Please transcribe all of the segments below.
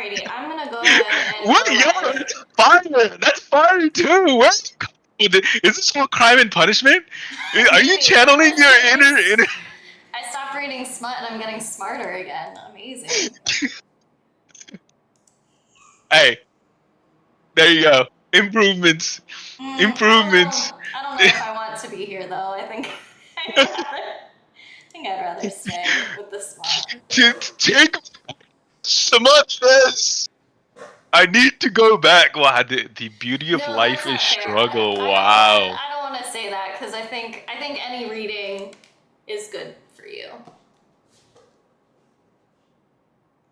Alrighty, I'm gonna go ahead and What? go Yo, live. that's fire. That's fire too. What? Is this all crime and punishment? Are you Maybe. channeling your inner? I stopped reading smut and I'm getting smarter again. Amazing. Hey, there you go. Improvements. Improvements. I don't know if I want to be here though. I think I'd rather stay with the smut. Take some of this. I need to go back. Wow, the beauty of No, life that's is not fair. struggle. I Wow. don't want to say that because I think any reading is good for you.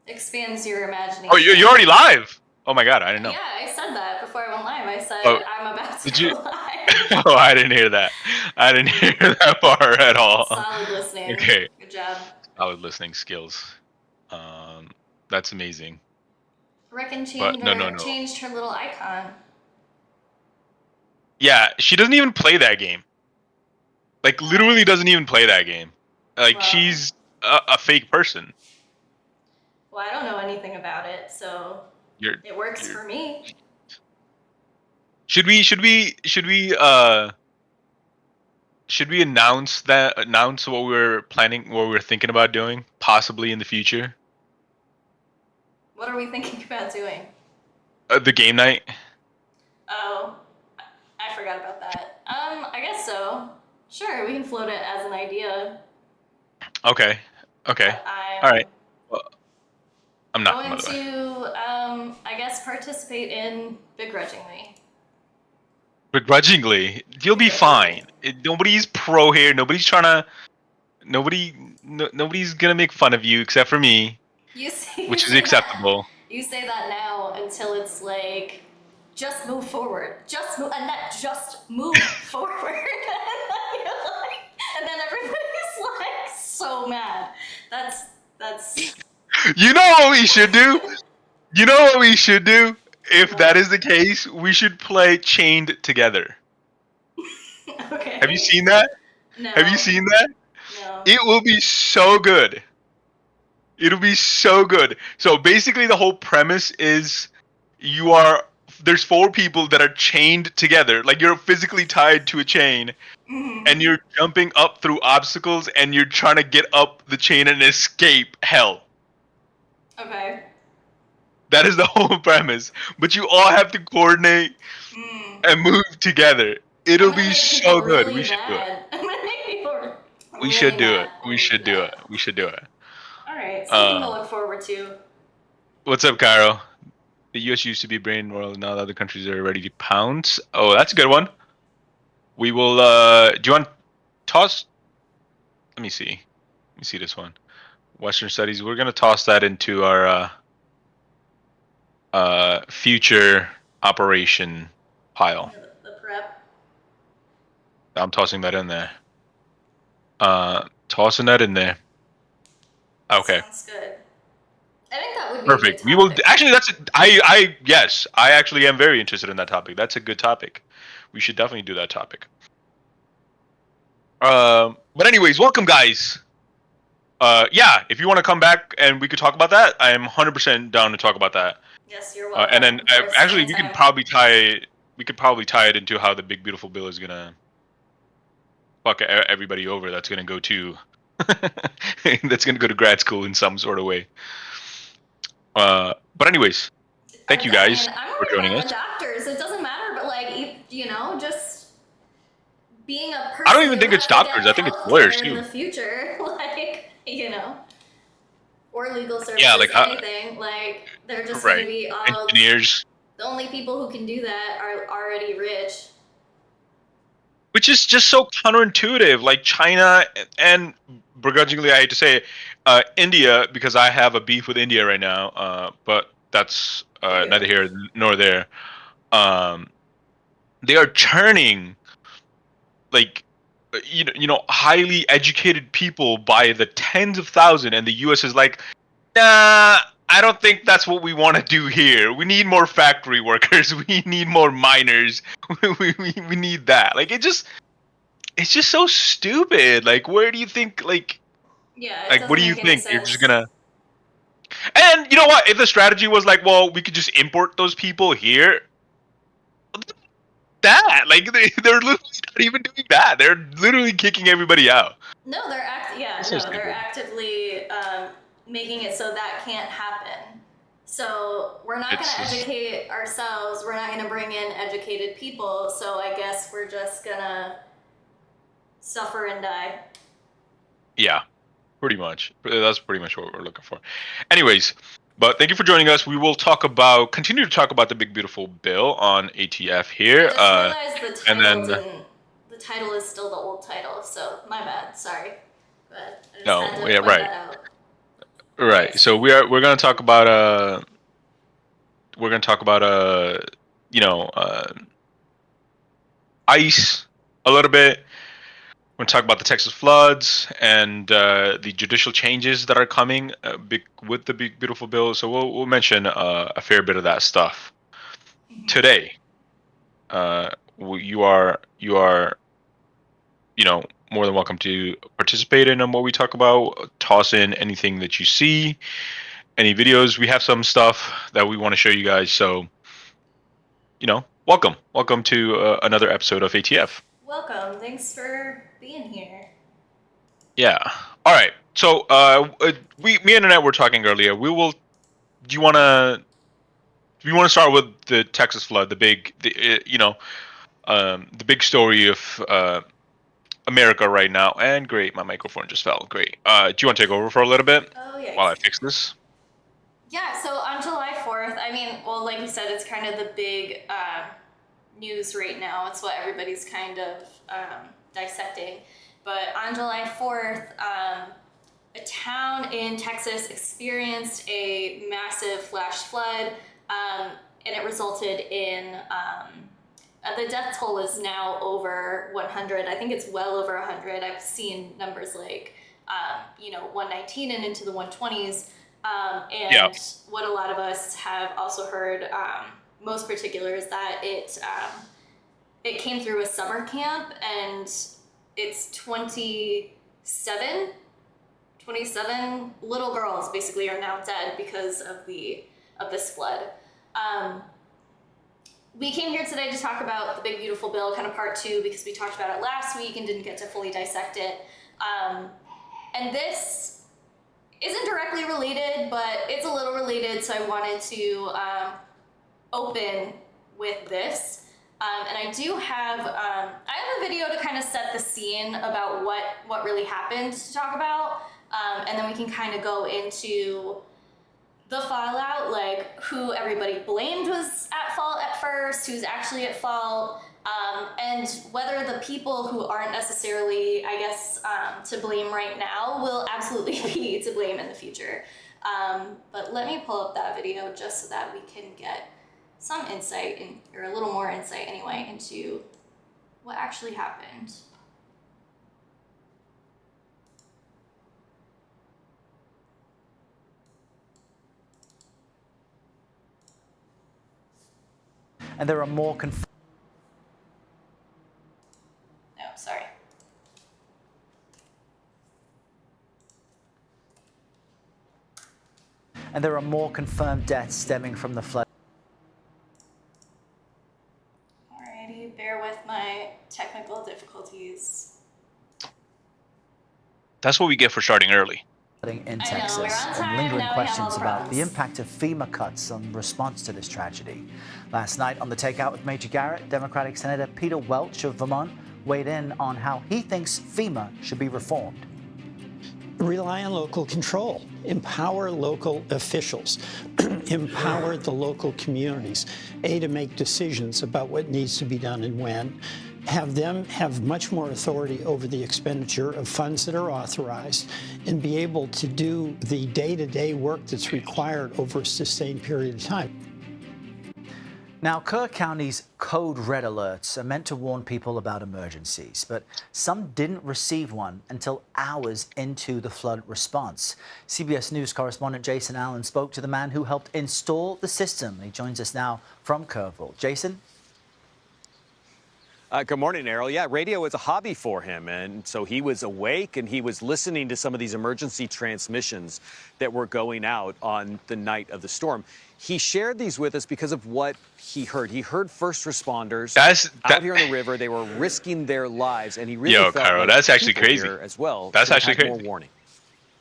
Expands your imagination. Oh, you're already live. Oh my god, I didn't know. Yeah, I said that before I went live. I said I'm about to Did go live. Oh, I didn't hear that. I didn't hear that part at all. Solid listening. Okay. Good job. Solid listening skills. That's amazing. Reckon No. changed her little icon. Yeah, she doesn't even play that game. Like, literally doesn't even play that game. Like, Well, she's a fake person. Well, I don't know anything about it, so it works for me. Should we announce what we're planning, what we're thinking about doing, possibly in the future? What are we thinking about doing? The game night. Oh, I forgot about that. I guess so. Sure, we can float it as an idea. Okay. All right. Well, I'm not going to, I guess, participate in begrudgingly. Begrudgingly, you'll be fine. Nobody's pro here. Nobody's gonna make fun of you except for me, which is acceptable. You say that now until it's like, just move forward. Just move, Annette, just move forward. And then everybody's like so mad. That's. You know what we should do? You know what we should do? If that is the case, we should play Chained Together. Okay. Have you seen that? No. Have you seen that? No. It will be so good. It'll be so good. So basically the whole premise is there's 4 people that are chained together. Like, you're physically tied to a chain. Mm-hmm. And you're jumping up through obstacles and you're trying to get up the chain and escape hell. Okay. That is the whole premise. But you all have to coordinate and move together. It'll be so good. Really we should do it. I'm gonna make people We should do it. We should do it. We should do it. Alright, something to look forward to. What's up, Cairo? The US used to be brain world, now the other countries are ready to pounce. Oh, that's a good one. We will do you want toss? Let me see this one. Western studies. We're gonna toss that into our future operation pile. The prep. I'm tossing that in there. Tossing that in there. Okay. Sounds good. I think that would be Perfect. We will actually. Yes. I actually am very interested in that topic. That's a good topic. We should definitely do that topic. But anyways, welcome, guys. Yeah, if you want to come back and we could talk about that, I am 100% down to talk about that. Yes, you're welcome. And then actually, we could probably tie it into how the big beautiful bill is gonna fuck everybody over. That's gonna go to grad school in some sort of way. But anyways, thank you guys for joining us. Doctors, it doesn't matter, but just being a person. I don't even think it's doctors. I think it's lawyers too. In the future, or legal services, anything. They're just going to be all engineers. The only people who can do that are already rich. Which is just so counterintuitive. Like China and begrudgingly, I hate to say, India, because I have a beef with India right now. But that's neither here nor there. They are churning highly educated people by the tens of thousands, and the U.S. is like, nah, I don't think that's what we want to do here. We need more factory workers. We need more miners. we need that. It's just so stupid. Where do you think, yeah, what do you think? You're just gonna, And you know what? If the strategy was like, well, we could just import those people here, that like they're literally not even doing that. They're literally kicking everybody out. No, That's so they're stupid. actively making it so that can't happen. So we're not going It's to just, educate ourselves. We're not going to bring in educated people. So I guess we're just going to suffer and die. yeah, pretty much. That's pretty much what we're looking for. Anyways, but thank you for joining us. We will continue to talk about the big beautiful bill on ATF here. I just realized And then the title is still the old title. So my bad. Sorry. But I just no, had to yeah, point right, that out. right. So we're gonna talk about you know ICE a little bit. We're going to talk about the Texas floods and the judicial changes that are coming with the big beautiful bill. So we'll mention a fair bit of that stuff today. You are more than welcome to participate in what we talk about. Toss in anything that you see, any videos. We have some stuff that we want to show you guys. So welcome to another episode of ATF. Welcome. Thanks for being here. Yeah. All right. So me and Annette were talking earlier. Do you want to start with the Texas flood, the big story of America right now? And great, my microphone just fell. Great. Do you want to take over for a little bit Oh, while I yikes. fix this? Yeah, so on July 4th, I mean, well, like you said, it's kind of the big news right now. It's what everybody's kind of dissecting. But on July 4th, a town in Texas experienced a massive flash flood, and it resulted in the death toll is now over 100. I think it's well over 100. I've seen numbers like 119 and into the 120s. And Yeah. what a lot of us have also heard, most particular, is that it came through a summer camp, and it's 27 little girls basically are now dead because of this flood. We came here today to talk about the big beautiful bill, kind of part two, because we talked about it last week and didn't get to fully dissect it. And this isn't directly related, but it's a little related, so I wanted to open with this. And I do have a video to kind of set the scene about what really happened to talk about, and then we can kind of go into the fallout, like who everybody blamed was at fault at first, who's actually at fault, and whether the people who aren't necessarily, I guess, to blame right now will absolutely be to blame in the future. But let me pull up that video just so that we can get some insight, or a little more insight anyway, into what actually happened. And there are more No, sorry. confirmed deaths stemming from the flood. Alrighty, bear with my technical difficulties. That's what we get for starting early. In I Texas, know, we're on time, and lingering now we have all questions the about the problems. impact of FEMA cuts on response to this tragedy. Last night on the Takeout with Major Garrett, Democratic Senator Peter Welch of Vermont weighed in on how he thinks FEMA should be reformed. Rely on local control, empower local officials, empower the local communities, to make decisions about what needs to be done and when, have them have much more authority over the expenditure of funds that are authorized, and be able to do the day-to-day work that's required over a sustained period of time. Now, Kerr County's code red alerts are meant to warn people about emergencies, but some didn't receive one until hours into the flood response. CBS News correspondent Jason Allen spoke to the man who helped install the system. He joins us now from Kerrville. Jason? Good morning, Errol. Yeah, radio is a hobby for him, and so he was awake and he was listening to some of these emergency transmissions that were going out on the night of the storm. He shared these with us because of what he heard. He heard first responders out here on the river. They were risking their lives, and he really felt Cairo, like that's actually people crazy. here as well. That's actually had crazy. More warning.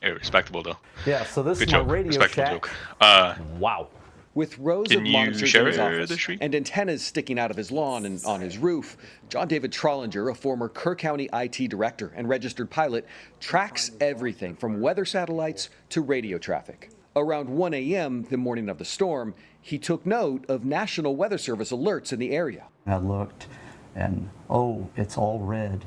Yeah, respectable though. Yeah, so this Good is my joke. Radio Respectable Shack. joke. Wow. With rows Can of you monitors in share his the office screen? and antennas sticking out of his lawn and on his roof, John David Trollinger, a former Kerr County IT director and registered pilot, tracks everything from weather satellites to radio traffic. Around 1 a.m. the morning of the storm, he took note of National Weather Service alerts in the area. I looked and, oh, it's all red.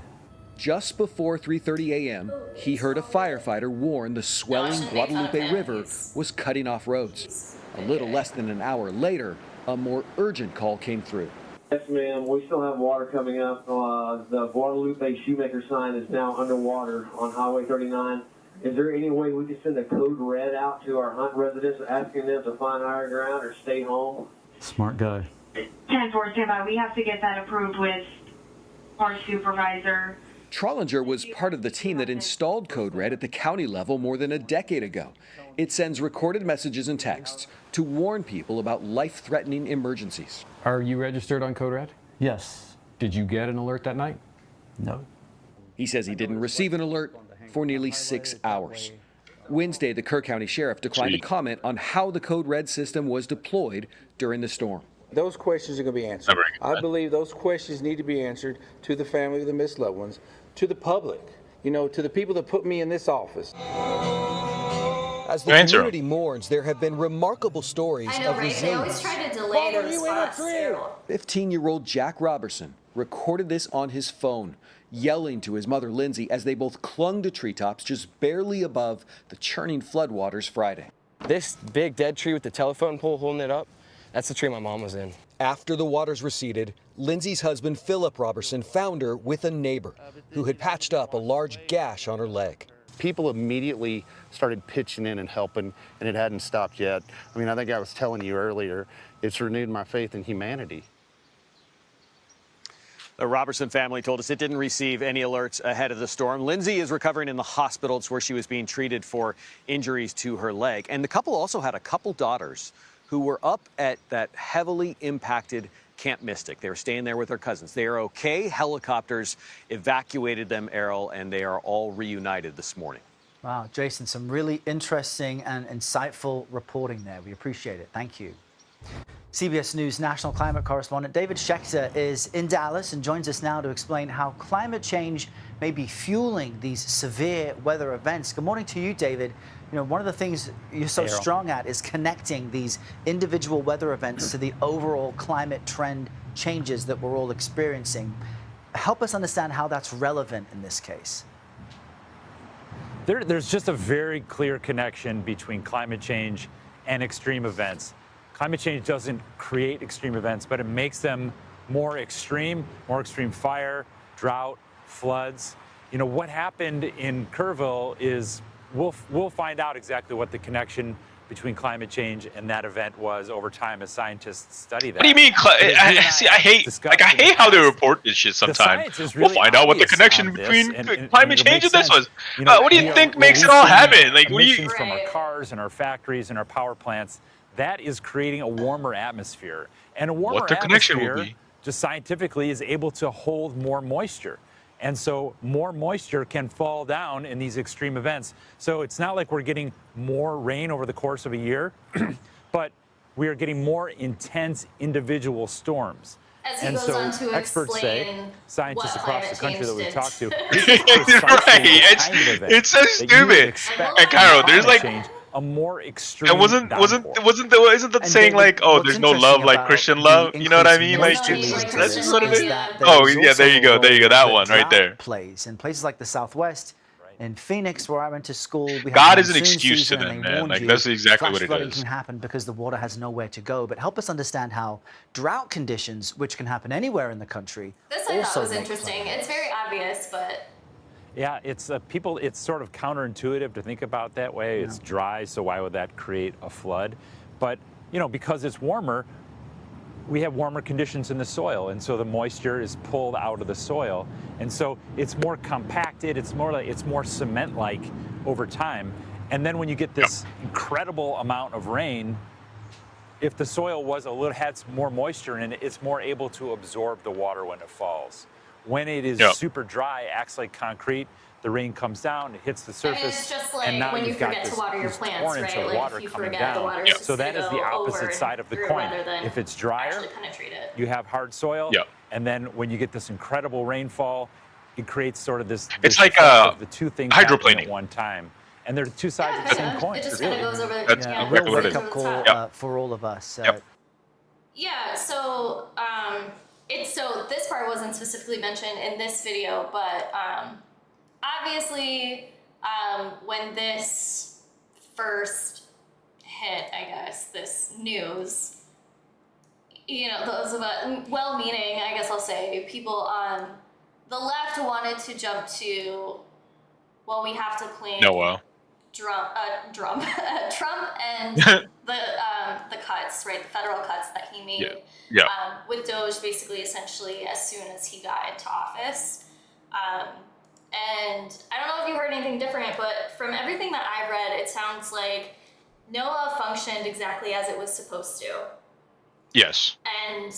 Just before 3:30 a.m., he heard a firefighter warn the swelling Guadalupe River was cutting off roads. A little less than an hour later, a more urgent call came through. Yes, ma'am. We still have water coming up. The Guadalupe Shoemaker sign is now underwater on Highway 39. Is there any way we can send a code red out to our Hunt residents asking them to find higher ground or stay home? Smart guy. 10-4 standby. We have to get that approved with our supervisor. Trollinger was part of the team that installed Code Red at the county level more than a decade ago. It sends recorded messages and texts to warn people about life-threatening emergencies. Are you registered on Code Red? Yes. Did you get an alert that night? No. He says he didn't receive an alert for nearly 6 hours. Wednesday, the Kerr County Sheriff declined to comment on how the Code Red system was deployed during the storm. Those questions are going to be answered. I believe those questions need to be answered to the family of the missed loved ones, to the public, to the people that put me in this office. As the community mourns, there have been remarkable stories of resilience. They always try to delay the response, too. 15-year-old Jack Robertson recorded this on his phone, yelling to his mother Lindsay as they both clung to treetops just barely above the churning floodwaters Friday. This big dead tree with the telephone pole holding it up, that's the tree my mom was in. After the waters receded, Lindsay's husband Philip Robertson found her with a neighbor who had patched up a large gash on her leg. People immediately started pitching in and helping, and it hadn't stopped yet. I mean, I think I was telling you earlier, it's renewed my faith in humanity. The Robertson family told us it didn't receive any alerts ahead of the storm. Lindsay is recovering in the hospital. It's where she was being treated for injuries to her leg. And the couple also had a couple daughters who were up at that heavily impacted Camp Mystic. They were staying there with their cousins. They are okay. Helicopters evacuated them, Errol, and they are all reunited this morning. Wow, Jason, some really interesting and insightful reporting there. We appreciate it. Thank you. CBS News national climate correspondent David Schechter is in Dallas and joins us now to explain how climate change may be fueling these severe weather events. Good morning to you, David. One of the things you're so strong at is connecting these individual weather events to the overall climate trend changes that we're all experiencing. Help us understand how that's relevant in this case. There's just a very clear connection between climate change and extreme events. Climate change doesn't create extreme events, but it makes them more extreme fire, drought, floods. What happened in Kerrville is we'll find out exactly what the connection between climate change and that event was over time as scientists study that. What do you mean? I hate how they report this shit sometimes. We'll find out what the connection between climate change and this was. What do you think makes it all happen? Like, emissions from our cars and our factories and our power plants, that is creating a warmer atmosphere. And a warmer atmosphere, just scientifically, is able to hold more moisture. And so more moisture can fall down in these extreme events. So it's not like we're getting more rain over the course of a year, but we are getting more intense individual storms. As he goes on to experts say, explain scientists what across the country that we've talked to, it's so stupid. And Cairo, there's like a more extreme. And isn't that saying like, oh, there's no love like Christian love? You know what I mean? Like, that's just what it is. Oh yeah, there you go, that one right there. Plays in places like the Southwest, in Phoenix, where I went to school. God is an excuse to them, man. Like, that's exactly what it flooding is. Can happen because the water has nowhere to go. But help us understand how drought conditions, which can happen anywhere in the country, this I thought was interesting. It's very obvious, but. Yeah, it's it's sort of counterintuitive to think about that way. It's dry, so why would that create a flood? But, because it's warmer, we have warmer conditions in the soil, and so the moisture is pulled out of the soil, and so it's more compacted. It's more cement-like over time. And then when you get this incredible amount of rain, if the soil had more moisture in it, it's more able to absorb the water when it falls. When it is super dry, acts like concrete. The rain comes down, it hits the surface. I mean, it's just like and now when you you've got forget to water your these plants, torrents right? of Like water if you coming forget, the down. water's just So that gonna is the go opposite over side of the through coin. rather than If it's drier, actually penetrate it. you have hard soil. And then when you get this incredible rainfall, it creates sort of this. It's like the two things happening hydroplaning at one time, and they're two sides of the same coin. It just kind of goes over. That's Yeah, a exactly real what it wake-up is. call for all of us. Yeah, so so this part wasn't specifically mentioned in this video, but obviously when this first hit, I guess, this news, you know, those of us, well-meaning, I guess I'll say, people on the left wanted to jump to, well, we have to claim Trump and the cuts, right? The federal cuts that he made with Doge, basically, essentially, as soon as he got into office. And I don't know if you heard anything different, but from everything that I've read, it sounds like NOAA functioned exactly as it was supposed to. Yes. And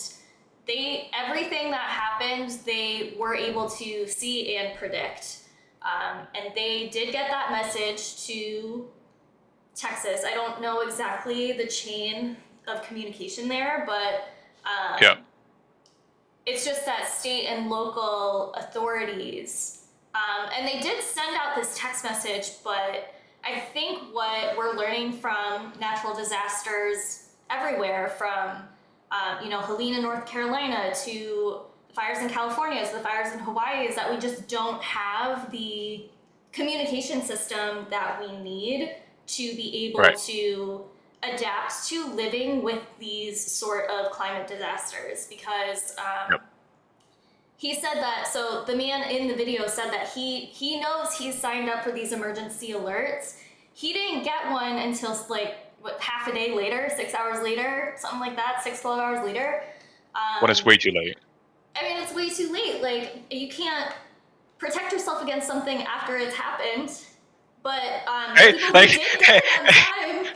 everything that happened, they were able to see and predict. And they did get that message to Texas. I don't know exactly the chain of communication there, but it's just that state and local authorities, and they did send out this text message, but I think what we're learning from natural disasters everywhere, from Helena, North Carolina, to the fires in California, to the fires in Hawaii, is that we just don't have the communication system that we need to be able to adapt to living with these sort of climate disasters. Because he said that, so the man in the video said that he knows he's signed up for these emergency alerts. He didn't get one until half a day later, 6 hours later, something like that, 12 hours later. When it's way too late. I mean, it's way too late. Like, you can't protect yourself against something after it's happened. But people who did get it on time,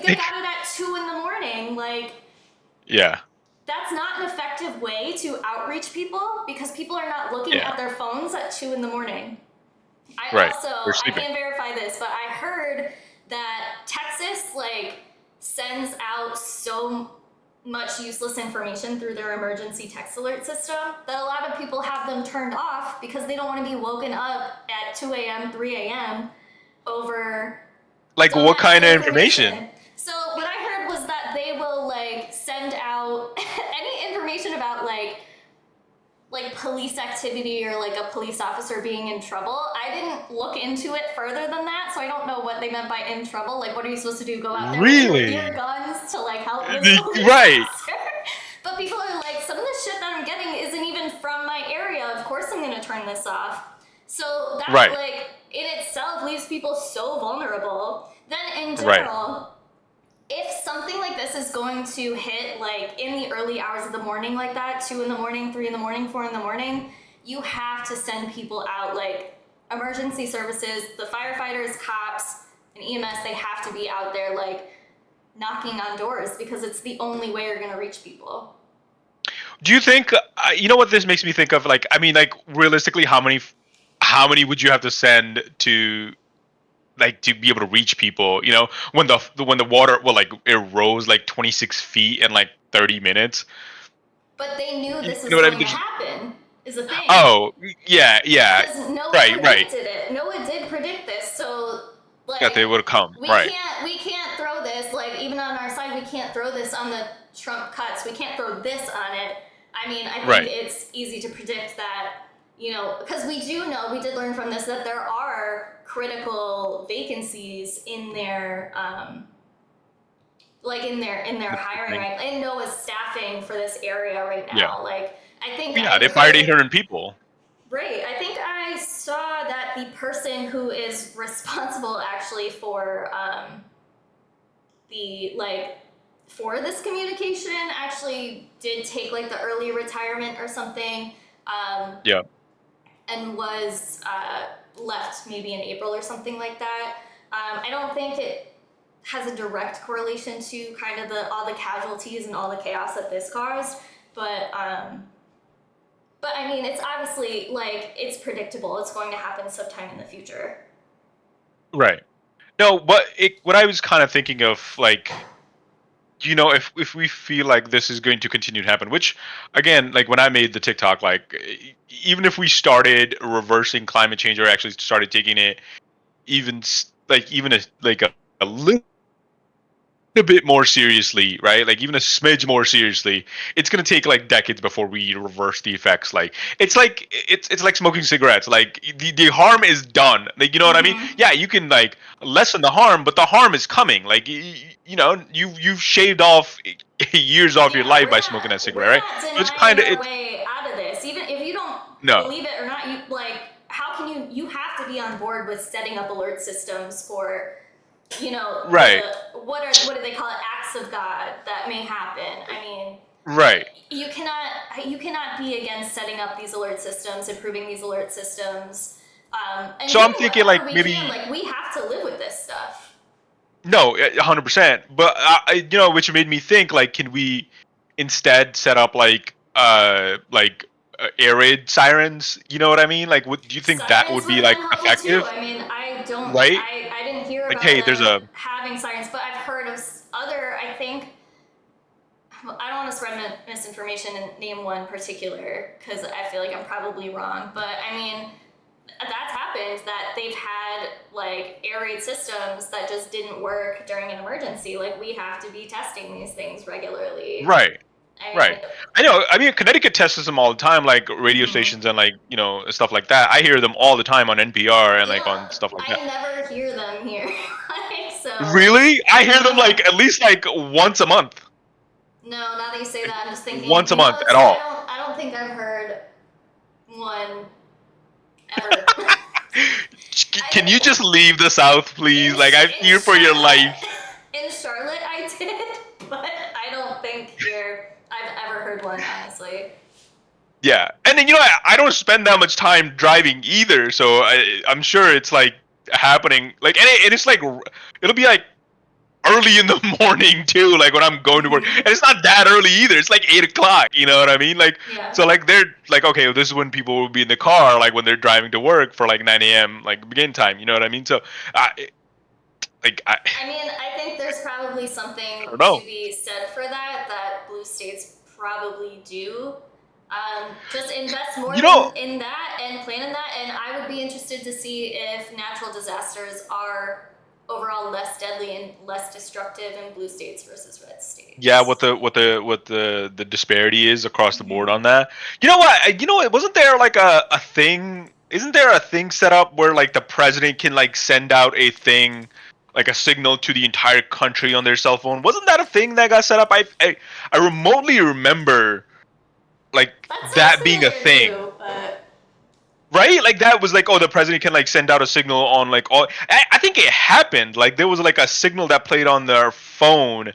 they got it at 2 a.m. Like, that's not an effective way to outreach people, because people are not looking at their phones at 2 a.m. I can't verify this, but I heard that Texas sends out so much useless information through their emergency text alert system that a lot of people have them turned off because they don't want to be woken up at 2 a.m., 3 a.m. over what kind of information? So what I heard was that they will send out any information about police activity or a police officer being in trouble. I didn't look into it further than that, so I don't know what they meant by in trouble. What are you supposed to do? Go out there with your guns to help this police officer? But people are some of the shit that I'm getting isn't even from my area. Of course I'm gonna turn this off. So that in itself leaves people so vulnerable. Then in general, if something like this is going to hit in the early hours of the morning like that, 2 a.m, 3 a.m, 4 a.m, you have to send people out, emergency services, the firefighters, cops, and EMS, they have to be out there knocking on doors, because it's the only way you're going to reach people. Do you think, you know what this makes me think of? Realistically, how many would you have to send to to be able to reach people, when the water it rose 26 feet in 30 minutes. But they knew this was going to happen, is the thing. Oh, yeah. Because Noah predicted it. Noah did predict this, so that they would come. We can't throw this, even on our side, we can't throw this on the Trump cuts. We can't throw this on it. I mean, I think it's easy to predict that, because we did learn from this that there are critical vacancies in their in their hiring, right? And NOAA's staffing for this area right now. I think they fired 800 people. Right. I think I saw that the person who is responsible actually for the for this communication actually did take like the early retirement or something. Yeah. And was left maybe in April or something like that. I don't think it has a direct correlation to kind of all the casualties and all the chaos that this caused, but I mean, it's obviously like it's predictable. It's going to happen sometime in the future. Right. No, what I was kind of thinking of, like, you know, if we feel like this is going to continue to happen, which, again, like when I made the TikTok, like, even if we started reversing climate change or actually started taking it even a little bit more seriously, right? Like even a smidge more seriously, it's gonna take like decades before we reverse the effects. Like it's like smoking cigarettes. Like the harm is done. Like, you know what I mean? Yeah, you can like lessen the harm, but the harm is coming. Like you know, you've shaved off years off your life by smoking that cigarette, right? So it's kind of Denying our way out of this. Even if you don't no. believe it or not, you like how can you have to be on board with setting up alert systems for, you know, right. What do they call it? Acts of God that may happen. I mean, right. You cannot be against setting up these alert systems, improving these alert systems. And so I'm thinking like maybe we have to live with this stuff. No, 100%. But you know, which made me think like, can we instead set up like air raid sirens? You know what I mean? Like, do you think that would be like effective? Too. I mean, I don't. Right? I didn't hear like, about hey, them there's having sirens, but I've heard of other. I think. I don't want to spread misinformation and name one particular because I feel like I'm probably wrong. But I mean, that's happened that they've had like air raid systems that just didn't work during an emergency. Like we have to be testing these things regularly. Right. Right. I know. I mean, Connecticut tests them all the time, like radio stations and like, you know, stuff like that. I hear them all the time on NPR and like on stuff like that. I never hear them here. Like, so. Really? I hear them like at least like once a month. No, now that you say that, I'm just thinking. Once a month at all. I don't think I've heard one ever. Can you just leave the South, please? Like, I fear for your life. In Charlotte, I did, but I don't think here I've ever heard one, honestly. Yeah, and then, you know, I don't spend that much time driving either, so I'm sure it's like happening. Like, and it's like it'll be like early in the morning too, like when I'm going to work, and it's not that early either. It's like 8 o'clock. You know what I mean? Like, so like they're like, okay, well, this is when people will be in the car, like when they're driving to work for like 9 a.m. like begin time. You know what I mean? So, I mean, I think there's probably something to be said for that blue states probably do. Just invest more in that and plan in that, and I would be interested to see if natural disasters are overall less deadly and less destructive in blue states versus red states. Yeah, what the disparity is across the board on that. You know what? Wasn't there like a thing? Isn't there a thing set up where like the president can like send out a thing, like a signal to the entire country on their cell phone? Wasn't that a thing that got set up? I remotely remember like that being a thing. Too, but... Right? Like that was like, oh, the president can like send out a signal on like all. I think it happened. Like there was like a signal that played on their phone,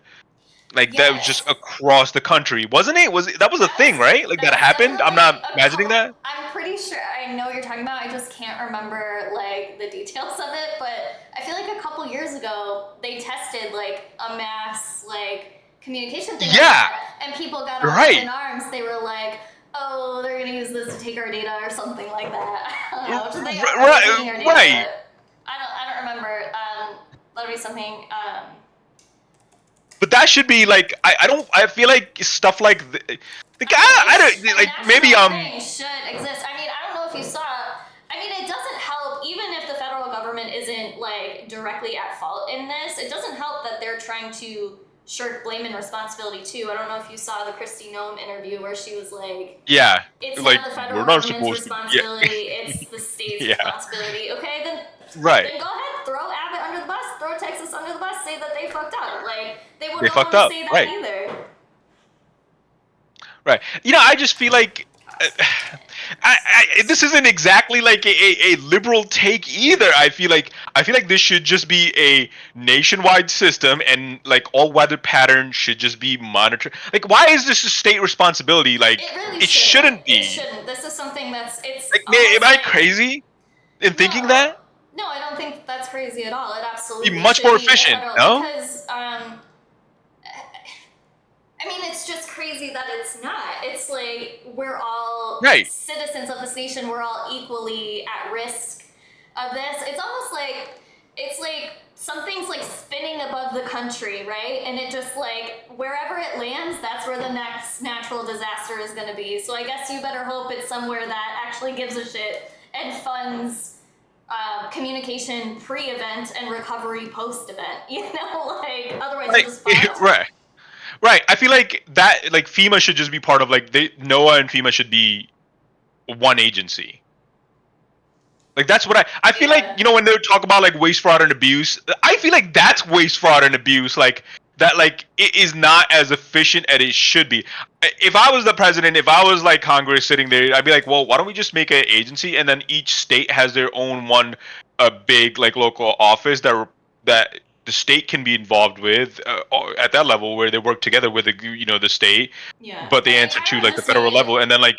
like that was just across the country, wasn't it? That was a thing, right? Like that happened. I'm not imagining that. I'm pretty sure I know what you're talking about. I just can't remember like the details of it. But I feel like a couple years ago they tested like a mass like communication thing. Yeah. And people got all up in arms. They were like, oh, they're gonna use this to take our data or something like that. I don't know. Right. I don't remember. That'll be something. But that should be like I feel like stuff like I don't like maybe should exist. I mean, I don't know if you saw. I mean, it doesn't help even if the federal government isn't like directly at fault in this. It doesn't help that they're trying to shirk blame and responsibility too. I don't know if you saw the Kristi Noem interview where she was like, yeah, it's like, not the federal government's responsibility, it's the state's responsibility. Okay, then then go ahead, throw Abbott under the bus, throw Texas under the bus, say that they fucked up. Like they wouldn't want to say that either. Right. You know, I just feel like this isn't exactly like a liberal take either. I feel like this should just be a nationwide system, and like all weather patterns should just be monitored. Like, why is this a state responsibility? Like, It really it shouldn't be. It shouldn't. This is something it's. Like, am I crazy in thinking that? No, I don't think that's crazy at all. It absolutely Be much should more be efficient, federal, no? Because I mean, it's just crazy that it's not. It's like we're all citizens of this nation. We're all equally at risk of this. It's almost like something's like spinning above the country, right? And it just like wherever it lands, that's where the next natural disaster is going to be. So I guess you better hope it's somewhere that actually gives a shit and funds communication pre-event and recovery post-event. You know, like otherwise Like, it's just right. Right. I feel like that, like FEMA should just be part of like NOAA and FEMA should be one agency. Like that's what I feel like, you know, when they talk about like waste, fraud, and abuse, I feel like that's waste, fraud, and abuse. Like that, like it is not as efficient as it should be. If I was the president, if I was like Congress sitting there, I'd be like, well, why don't we just make an agency and then each state has their own one, a big like local office that the state can be involved with at that level where they work together with the state, but they answer to like the federal level, and then like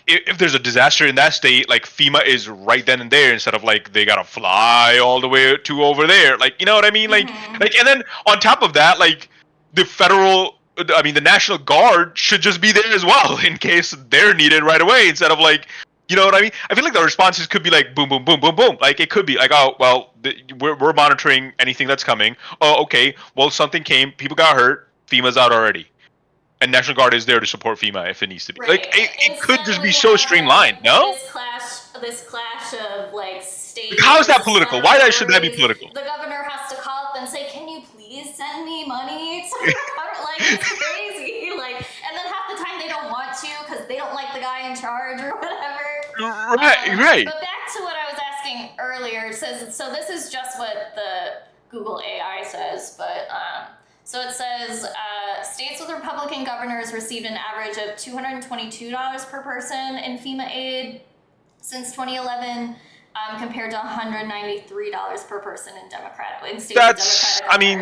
if there's a disaster in that state, like FEMA is right then and there instead of like they gotta fly all the way to over there, like you know what I mean, like and then on top of that, like the National Guard should just be there as well in case they're needed right away instead of like. You know what I mean? I feel like the responses could be like boom, boom, boom, boom, boom. Like it could be like, oh, well, we're monitoring anything that's coming. Oh, okay. Well, something came. People got hurt. FEMA's out already, and National Guard is there to support FEMA if it needs to be. Right. Like it could just be so streamlined. No. This clash of like states. How is that political? Why should that be political? The governor has to call up and say, "Can you please send me money?" Like it's crazy. Like, and then half the time they don't want to because they don't like the guy in charge or whatever. Right. But back to what I was asking earlier. It says so. This is just what the Google AI says, but so it says states with Republican governors received an average of $222 per person in FEMA aid since 2011, compared to $193 per person in Democratic. That's, I mean,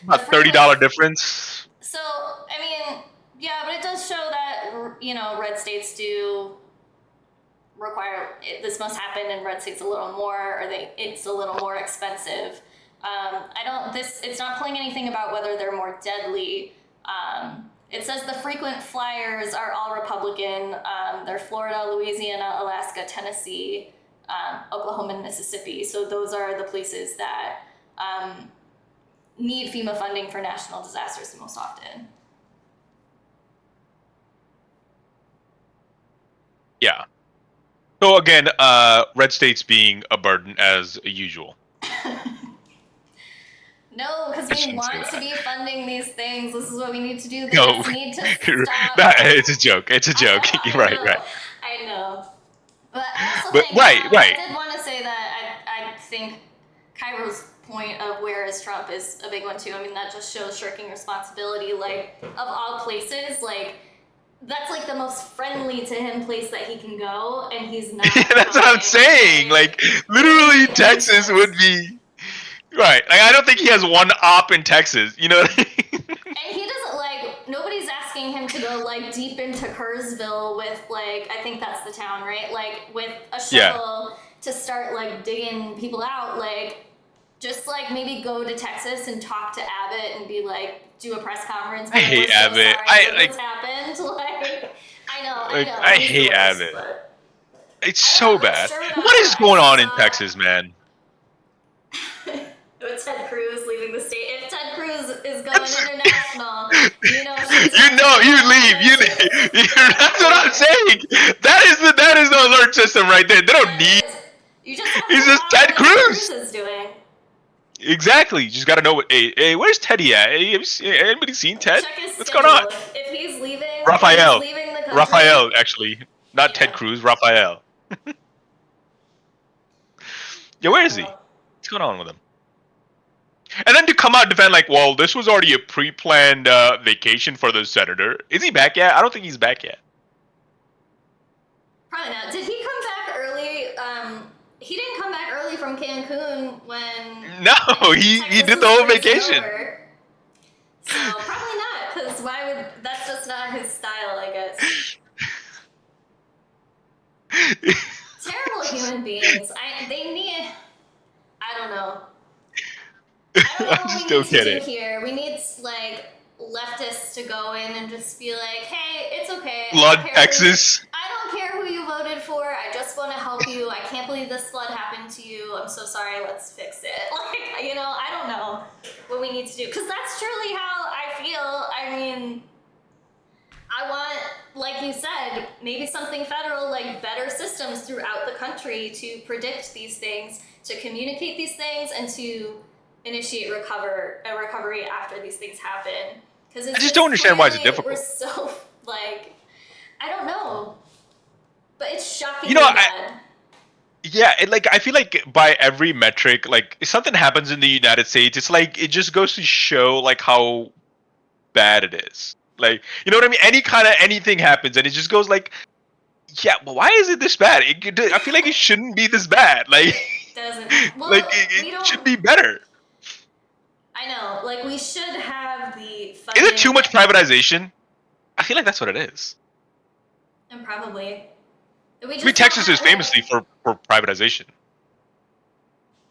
a $30 difference. So I mean, yeah, but it does show that red states do require this must happen in red states a little more, or it's a little more expensive. It's not pulling anything about whether they're more deadly. It says the frequent flyers are all Republican. They're Florida, Louisiana, Alaska, Tennessee, Oklahoma, and Mississippi. So those are the places that need FEMA funding for national disasters the most often. Yeah. So again, red states being a burden as usual. No, because we want to be funding these things. This is what we need to do. They No, just need to stop. it's a joke. It's a joke. Right. I know. But I did want to say that I think Cairo's point of where is Trump is a big one too. I mean, that just shows shirking responsibility. Like, of all places, like, that's like the most friendly to him place that he can go, and he's not. That's what I'm saying. Like, literally, Texas would be. Right. Like, I don't think he has one op in Texas. You know what I mean? And he doesn't, nobody's asking him to go, deep into Kerrsville with, I think that's the town, right? With a shovel to start, digging people out. Just, maybe go to Texas and talk to Abbott and be do a press conference. I hate Abbott. What's happened? I know. I hate Abbott. It's so bad. What is going on in Texas, man? With Ted Cruz leaving the state. If Ted Cruz is going international, you leave. That's what I'm saying. That is the alert system right there. They don't need. He's just Ted Cruz. Is doing. Exactly. You just gotta know what. Hey, where's Teddy at? Hey, anybody seen Ted? What's going on? If he's leaving, Raphael. He's leaving the country. Raphael, actually, not Ted Cruz. Raphael. Yeah, where is he? What's going on with him? And then to come out and defend well, this was already a pre-planned vacation for the senator. Is he back yet? I don't think he's back yet. Probably not. Did he come back early? He didn't come back early from Cancun when. No, he did the whole vacation. So probably not, because why would? That's just not his style, I guess. Terrible human beings. They need. I don't know. I don't know what we need to do here. We need like leftists to go in and just be like, "Hey, it's okay. Blood Texas. I don't care who you voted for. I just want to help you. I can't believe this flood happened to you. I'm so sorry. Let's fix it." Like, you know, I don't know what we need to do, because that's truly how I feel. I mean, I want, like you said, maybe something federal, like better systems throughout the country to predict these things, to communicate these things, and to initiate recovery after these things happen. Because I just don't understand why it's difficult. We're so like, I don't know, but it's shocking. You know, I feel like by every metric, like if something happens in the United States, it's like it just goes to show like how bad it is. Like, you know what I mean? Any kind of anything happens, and it just goes like, yeah, but why is it this bad? I feel like it shouldn't be this bad. Like, well, like it should be better. I know, like we should have the. Is it too much privatization? I feel like that's what it is. And probably. Texas is famously for privatization.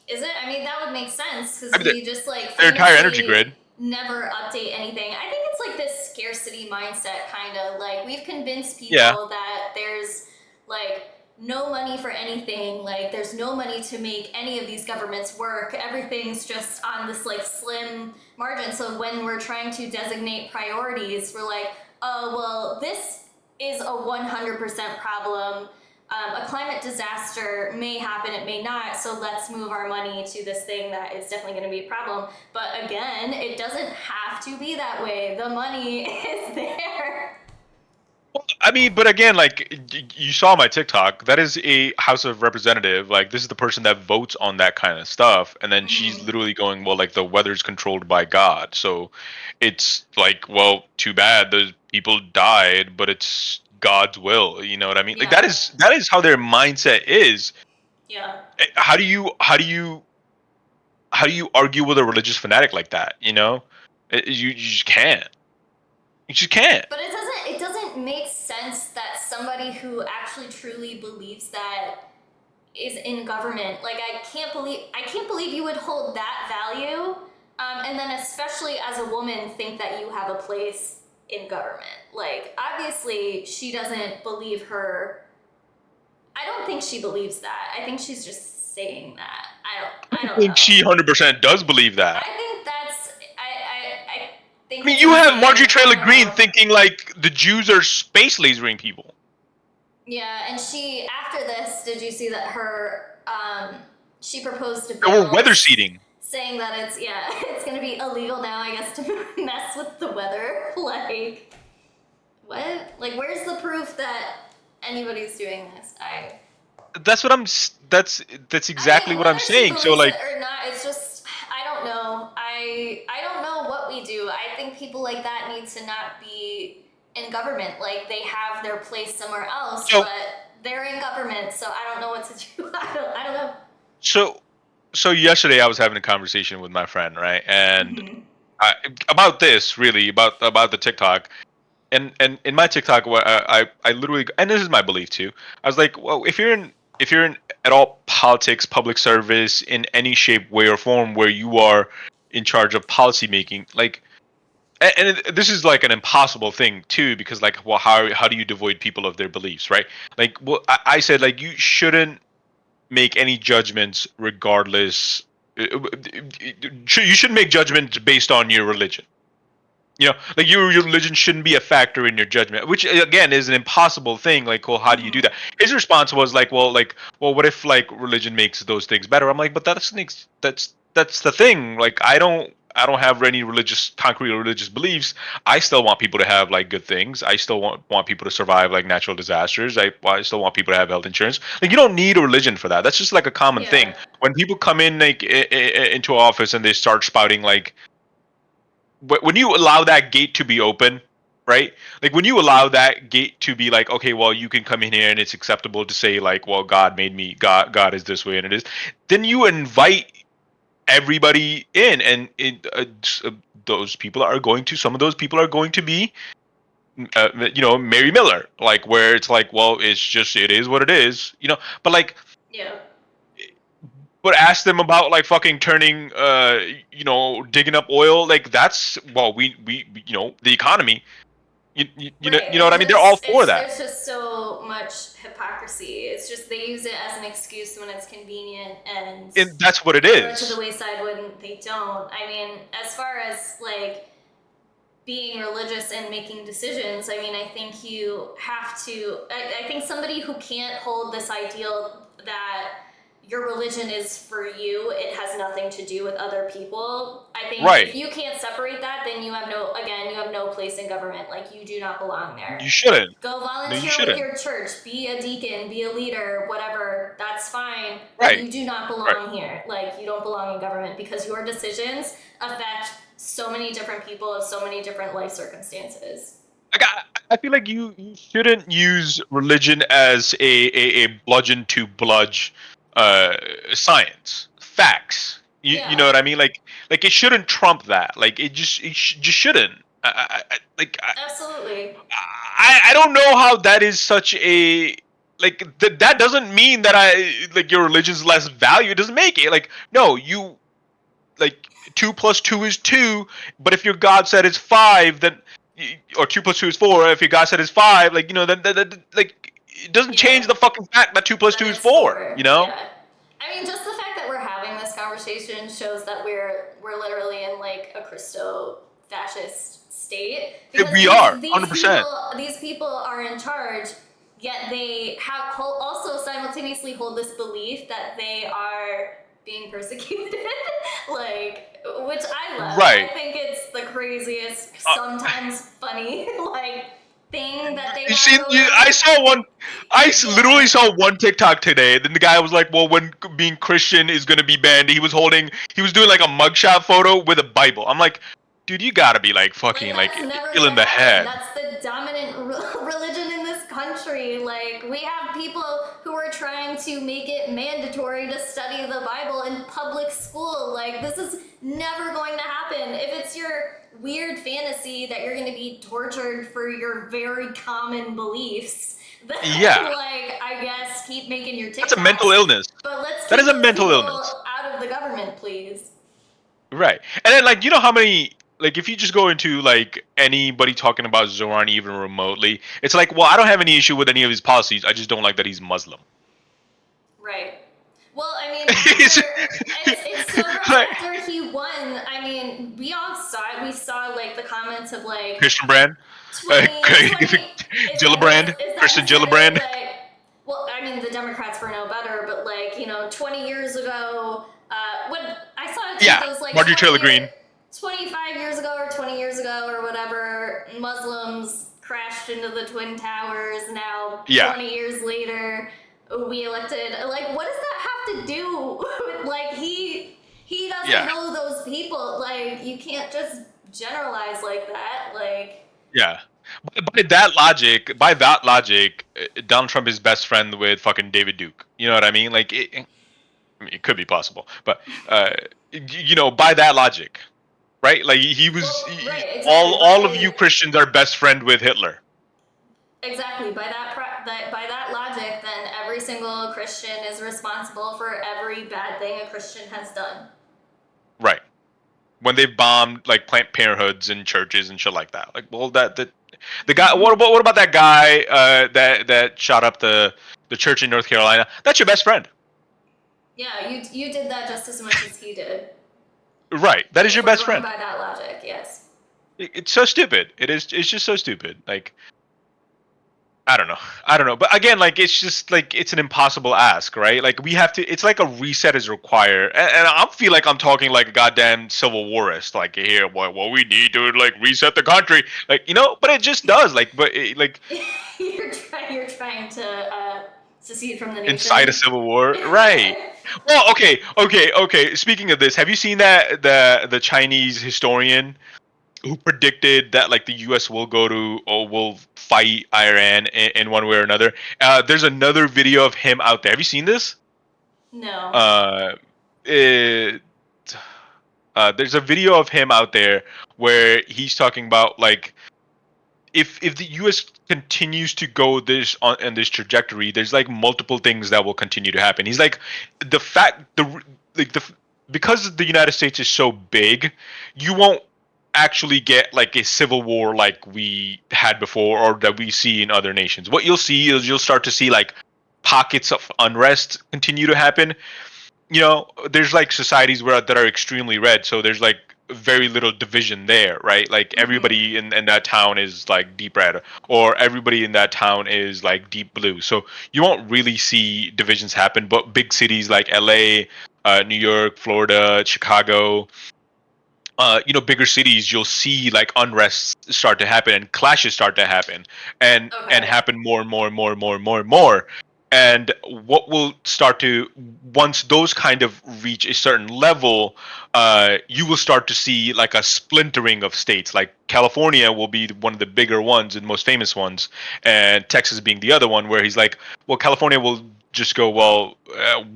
Is it? I mean, that would make sense, because we just like their entire energy grid. Never update anything. I think it's like this scarcity mindset, kind of like we've convinced people that there's like no money for anything, like there's no money to make any of these governments work. Everything's just on this like slim margin. So when we're trying to designate priorities, we're like, oh, well, this is a 100% problem. A climate disaster may happen, it may not, so let's move our money to this thing that is definitely going to be a problem. But again, it doesn't have to be that way. The money is there. Well, I mean, but again, like you saw my TikTok, that is a House of Representative. Like, this is the person that votes on that kind of stuff. And then she's literally going, well, like the weather's controlled by God. So it's like, well, too bad those people died, but it's God's will. You know what I mean? Like that is how their mindset is. Yeah. How do you argue with a religious fanatic like that? You know, you just can't. You just can't. But it doesn't make sense that somebody who actually truly believes that is in government. Like I can't believe you would hold that value, and then especially as a woman think that you have a place in government. Like, obviously she doesn't believe her. I don't think she believes that. I think she's just saying that. I don't think know. she 100% does believe that. I think that's I think I mean, you have Marjorie Taylor Greene thinking like the Jews are space lasering people. Yeah, and she, after this, did you see that her she proposed a bill Or weather seeding, saying that it's going to be illegal now, I guess, to mess with the weather. Like, what? Like, where's the proof that anybody's doing this? That's what I'm. That's exactly what I'm saying. So like, or not, it's just I don't know. I don't know what we do. I think people like that need to not be in government. Like they have their place somewhere else, but they're in government, so I don't know what to do. I don't know. So yesterday I was having a conversation with my friend, right? And about this, really, about the TikTok. And in my TikTok, I literally, and this is my belief too. I was like, well, if you're in at all politics, public service, in any shape, way, or form, where you are in charge of policy making, like, and this is like an impossible thing too, because like, well, how do you devoid people of their beliefs, right? Like, well, I said like you shouldn't make any judgments regardless. You should make judgments based on your religion. You know, like your religion shouldn't be a factor in your judgment, which again is an impossible thing. Like, well, how do you do that? His response was like, well, what if like religion makes those things better? I'm like, but that's the thing. Like, I don't have any concrete religious beliefs. I still want people to have like good things. I still want people to survive like natural disasters. I still want people to have health insurance. Like, you don't need a religion for that. That's just like a common thing. When people come in like into office and they start spouting like, when you allow that gate to be open, right? Like when you allow that gate to be like, okay, well, you can come in here and it's acceptable to say like, well, God made me, God is this way and it is, then you invite everybody in, and some of those people are going to be, Mary Miller, like where it's like, well, it is what it is, but like, Yeah. but ask them about like fucking turning, digging up oil, like that's, well, we the economy. You know what I mean? They're all for that. There's just so much hypocrisy. It's just they use it as an excuse when it's convenient, and that's what it throw it is. to the wayside when they don't. I mean, as far as like being religious and making decisions, I mean, I think you have to. I think somebody who can't hold this ideal that your religion is for you, it has nothing to do with other people. I think if you can't separate that, then you have no place in government. Like, you do not belong there. You shouldn't. Go volunteer with your church, be a deacon, be a leader, whatever, that's fine. But you do not belong here. Like, you don't belong in government because your decisions affect so many different people of so many different life circumstances. I feel like you shouldn't use religion as a bludgeon to bludge science, facts. You know what I mean? Like it shouldn't trump that. Like it just shouldn't. Absolutely. I don't know how that is such a, like that doesn't mean that your religion's less value. It doesn't make it like, no, you, like 2 + 2 is 2, but if your God said it's 5, then, or 2 + 2 is 4, if your God said it's 5, like, that like it doesn't change the fucking fact that 2 + 2 is 4. Yeah. I mean, just the fact that we're having this conversation shows that we're literally in like a Christo-fascist state. Because we are 100%. These people are in charge, yet they have also simultaneously hold this belief that they are being persecuted, like, which I love. Right. I think it's the craziest, sometimes funny, like, thing that they I literally saw one TikTok today. Then the guy was like, well, when being Christian is going to be banned, he was doing like a mugshot photo with a Bible. I'm like, dude, you gotta be like fucking like ill in the head. That's the dominant religion in this country. Like, we have people who are trying to make it mandatory to study the Bible in public school. Like, this is never going to happen. If it's your weird fantasy that you're going to be tortured for your very common beliefs, then, like, I guess keep making your TikToks. That's a mental illness. But that is a mental illness. Out of the government, please. Right. And then, like, you know how many, like, if you just go into like anybody talking about Zoran even remotely, it's like, well, I don't have any issue with any of his policies. I just don't like that he's Muslim. Right. Well, I mean, it's so rough after he won. I mean, we all saw it. We saw like the comments of like Christian Brand, Gillibrand, Christian Gillibrand. Well, I mean, the Democrats were no better, but like, 20 years ago, when I saw it, it was like Marjorie Taylor Greene. 25 years ago or 20 years ago or whatever, Muslims crashed into the Twin Towers. Now, 20 years later, we elected. Like, what does that have to do? Like, he doesn't know those people. Like, you can't just generalize like that. Like, yeah. By that logic, Donald Trump is best friend with fucking David Duke. You know what I mean? Like, it could be possible, but by that logic. Right, like he was. Exactly. All of you Christians are best friend with Hitler. Exactly. By that logic, then every single Christian is responsible for every bad thing a Christian has done. Right. When they bombed like Planned Parenthoods and churches and shit like that. Like, well, the guy. What about that guy that shot up the church in North Carolina? That's your best friend. Yeah, you did that just as much as he did. Right, that is your best friend. By that logic, yes. It's so stupid. It's just so stupid. Like, I don't know. But again, like, it's just like it's an impossible ask, right? Like, we have to. It's like a reset is required, and I feel like I'm talking like a goddamn civil warist. Like, here, well, we need to like reset the country, like, but it just does. Like, but like you're trying to secede from the nation. Incite a civil war, right? Well, okay. Speaking of this, have you seen that the Chinese historian who predicted that like the U.S. will go to or will fight Iran in one way or another. There's another video of him out there. Have you seen this? No. It, there's a video of him out there where he's talking about like if the U.S. continues to go this on this trajectory, there's like multiple things that will continue to happen. He's like the fact because the United States is so big, you won't actually get like a civil war like we had before or that we see in other nations. What you'll see is you'll start to see like pockets of unrest continue to happen. You know, there's like societies that are extremely red, so there's like very little division there, right? Like everybody in that town is like deep red, or everybody in that town is like deep blue. So you won't really see divisions happen. But big cities like LA, New York, Florida, Chicago, bigger cities, you'll see like unrest start to happen and clashes start to happen and happen more and more and more and more and more and more. And what will start to, once those kind of reach a certain level, you will start to see like a splintering of states. Like California will be one of the bigger ones and most famous ones, and Texas being the other one, where he's like, well, California will just go, well,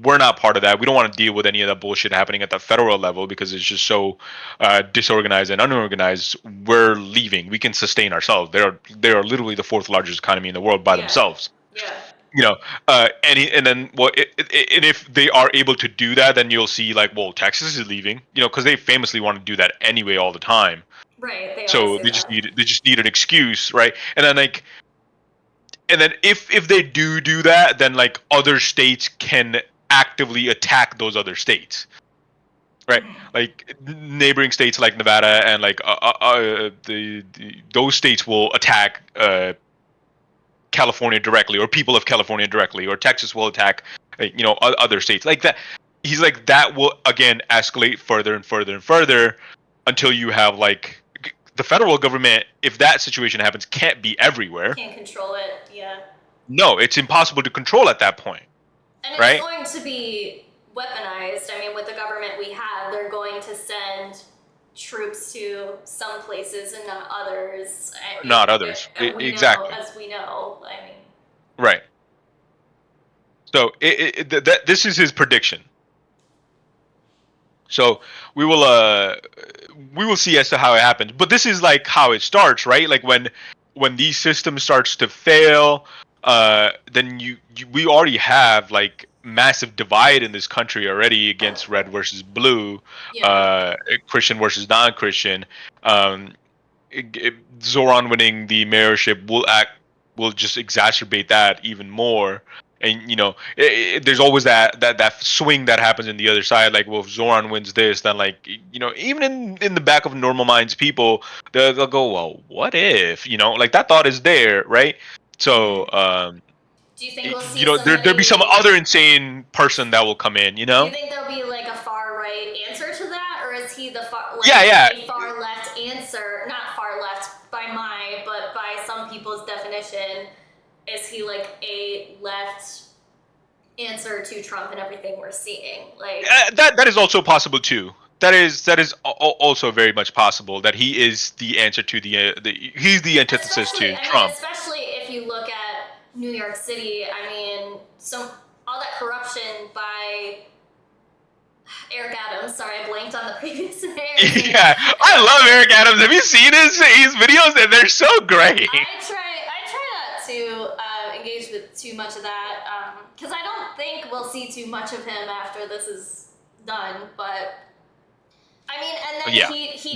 we're not part of that. We don't want to deal with any of that bullshit happening at the federal level because it's just so disorganized and unorganized. We're leaving. We can sustain ourselves. They are literally the fourth largest economy in the world by themselves. Yeah. And then and if they are able to do that, then you'll see like, well, Texas is leaving. Because they famously want to do that anyway all the time. Right. So they just need an excuse, right? And then like. And then if they do that, then like other states can actively attack those other states, right? Like neighboring states like Nevada and like those states will attack California directly, or people of California directly, or Texas will attack other states like that. He's like that will again escalate further and further and further until you have like. The federal government, if that situation happens, can't be everywhere. Can't control it, yeah. No, it's impossible to control at that point. And right? It's going to be weaponized. I mean, with the government we have, they're going to send troops to some places and not others. Not others. Exactly. As we know, I mean. Right. So this is his prediction. So we will see as to how it happens. But this is like how it starts, right? Like when these systems starts to fail, then we already have like massive divide in this country already against red versus blue, Christian versus non-Christian. Zoran winning the mayorship will just exacerbate that even more. And there's always that swing that happens in the other side. Like, well, if Zoran wins this, then like even in the back of normal minds, people they'll go, well, what if like that thought is there, right? So do you think we'll see there'll be some other insane person that will come in? Do you think there'll be like a far right answer to that, or is he the far a far left answer? Not far left by but by some people's definition. Is he like a left answer to Trump and everything we're seeing? Like that is also possible too. That is also very much possible that he is the answer to he's the antithesis to Trump. Especially if you look at New York City. I mean, all that corruption by Eric Adams. Sorry, I blanked on the previous name. Yeah, I love Eric Adams. Have you seen his videos? And they're so great. I try not to engage with too much of that because I don't think we'll see too much of him after this is done. But I mean, and then he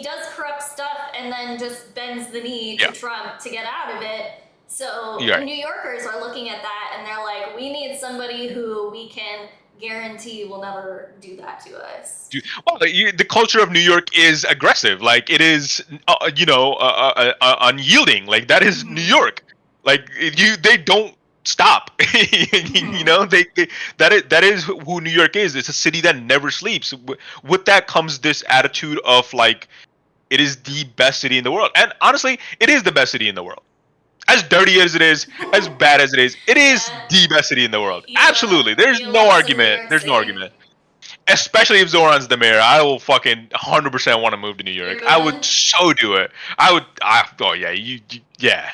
does corrupt stuff and then just bends the knee to Trump to get out of it. So New Yorkers are looking at that and they're like, we need somebody who we can guarantee will never do that to us. Well, the culture of New York is aggressive. Like it is, unyielding. Like that is New York. Like they don't stop. That is who New York is. It's a city that never sleeps. With that comes this attitude of like, it is the best city in the world. And honestly, it is the best city in the world. As dirty as it is, as bad as it is the best city in the world. Absolutely. There's no argument. There's no argument. Especially if Zoran's the mayor, I will fucking 100% want to move to New York. I would so do it. Oh yeah, yeah.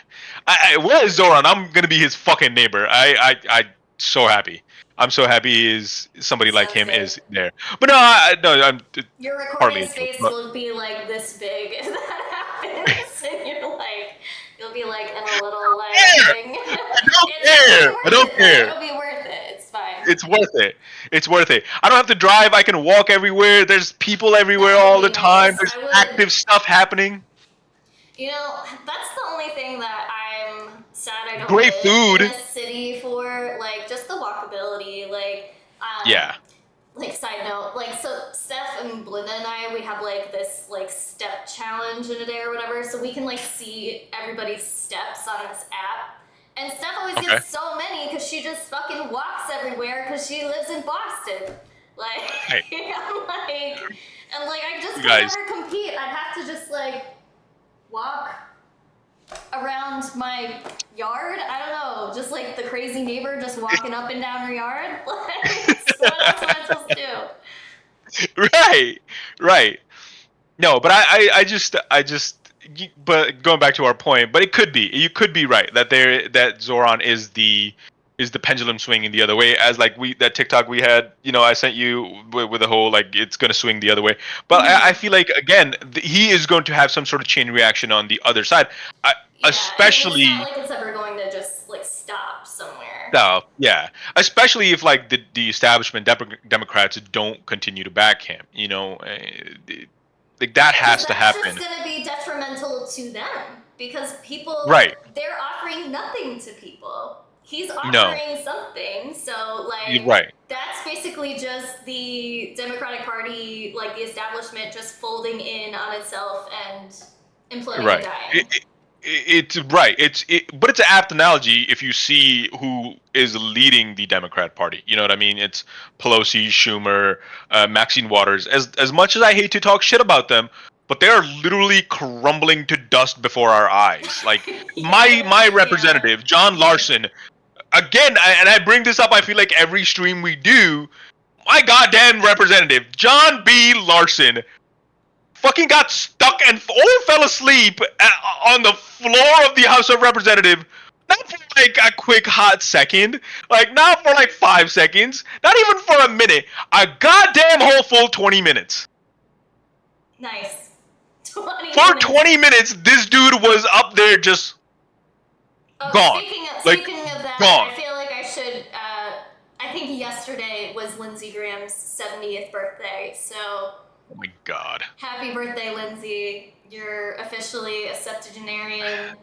Where is Zoran? I'm gonna be his fucking neighbor. I so happy. I'm so happy is somebody like him is there. But no, I'm your hardly recording a joke, space but- will be like this big if that happens, and you'll be like in a little like thing. I don't care. It'll be worth it. It's fine. It's worth it. It's worth it. I don't have to drive. I can walk everywhere. There's people everywhere all the time. There's active stuff happening. You know, that's the only thing that I'm sad I don't Great live food. in a city for. Like, just the walkability. Like, Yeah. Like, side note, like, so Steph and Belinda and I, we have like this like step challenge in a day or whatever, so we can like see everybody's steps on this app. And Steph always gets so many because she just fucking walks everywhere because she lives in Boston. Like, I'm like, and like I just could never compete. I'd have to just like walk around my yard. I don't know, just like the crazy neighbor just walking up and down her yard. Like, what else am I supposed to do? Right. No, but I just, but going back to our point, but you could be right that Zoran is the pendulum swinging the other way, as like that TikTok we had, I sent you with the whole like it's going to swing the other way. But I feel like again he is going to have some sort of chain reaction on the other side, especially. It's not like it's ever going to just like stop somewhere. No, yeah, especially if like the establishment Democrats don't continue to back him, like that has to happen. It's going to be detrimental to them because people, they're offering nothing to people. He's offering something, so like that's basically just the Democratic Party, like the establishment, just folding in on itself and imploding and dying. It's right. But it's an apt analogy if you see who is leading the Democrat Party. You know what I mean? It's Pelosi, Schumer, Maxine Waters. As much as I hate to talk shit about them, but they are literally crumbling to dust before our eyes. Like my representative, John Larson. Again, and I bring this up, I feel like every stream we do, my goddamn representative, John B. Larson, fucking got stuck and fell asleep on the floor of the House of Representatives. Not for like a quick hot second, like not for like 5 seconds, not even for a minute, a goddamn whole full 20 minutes. Nice. 20 minutes, this dude was up there just gone. Speaking of that, gone. I feel like I should, I think yesterday was Lindsey Graham's 70th birthday, so... Oh my god. Happy birthday, Lindsay. You're officially a septuagenarian.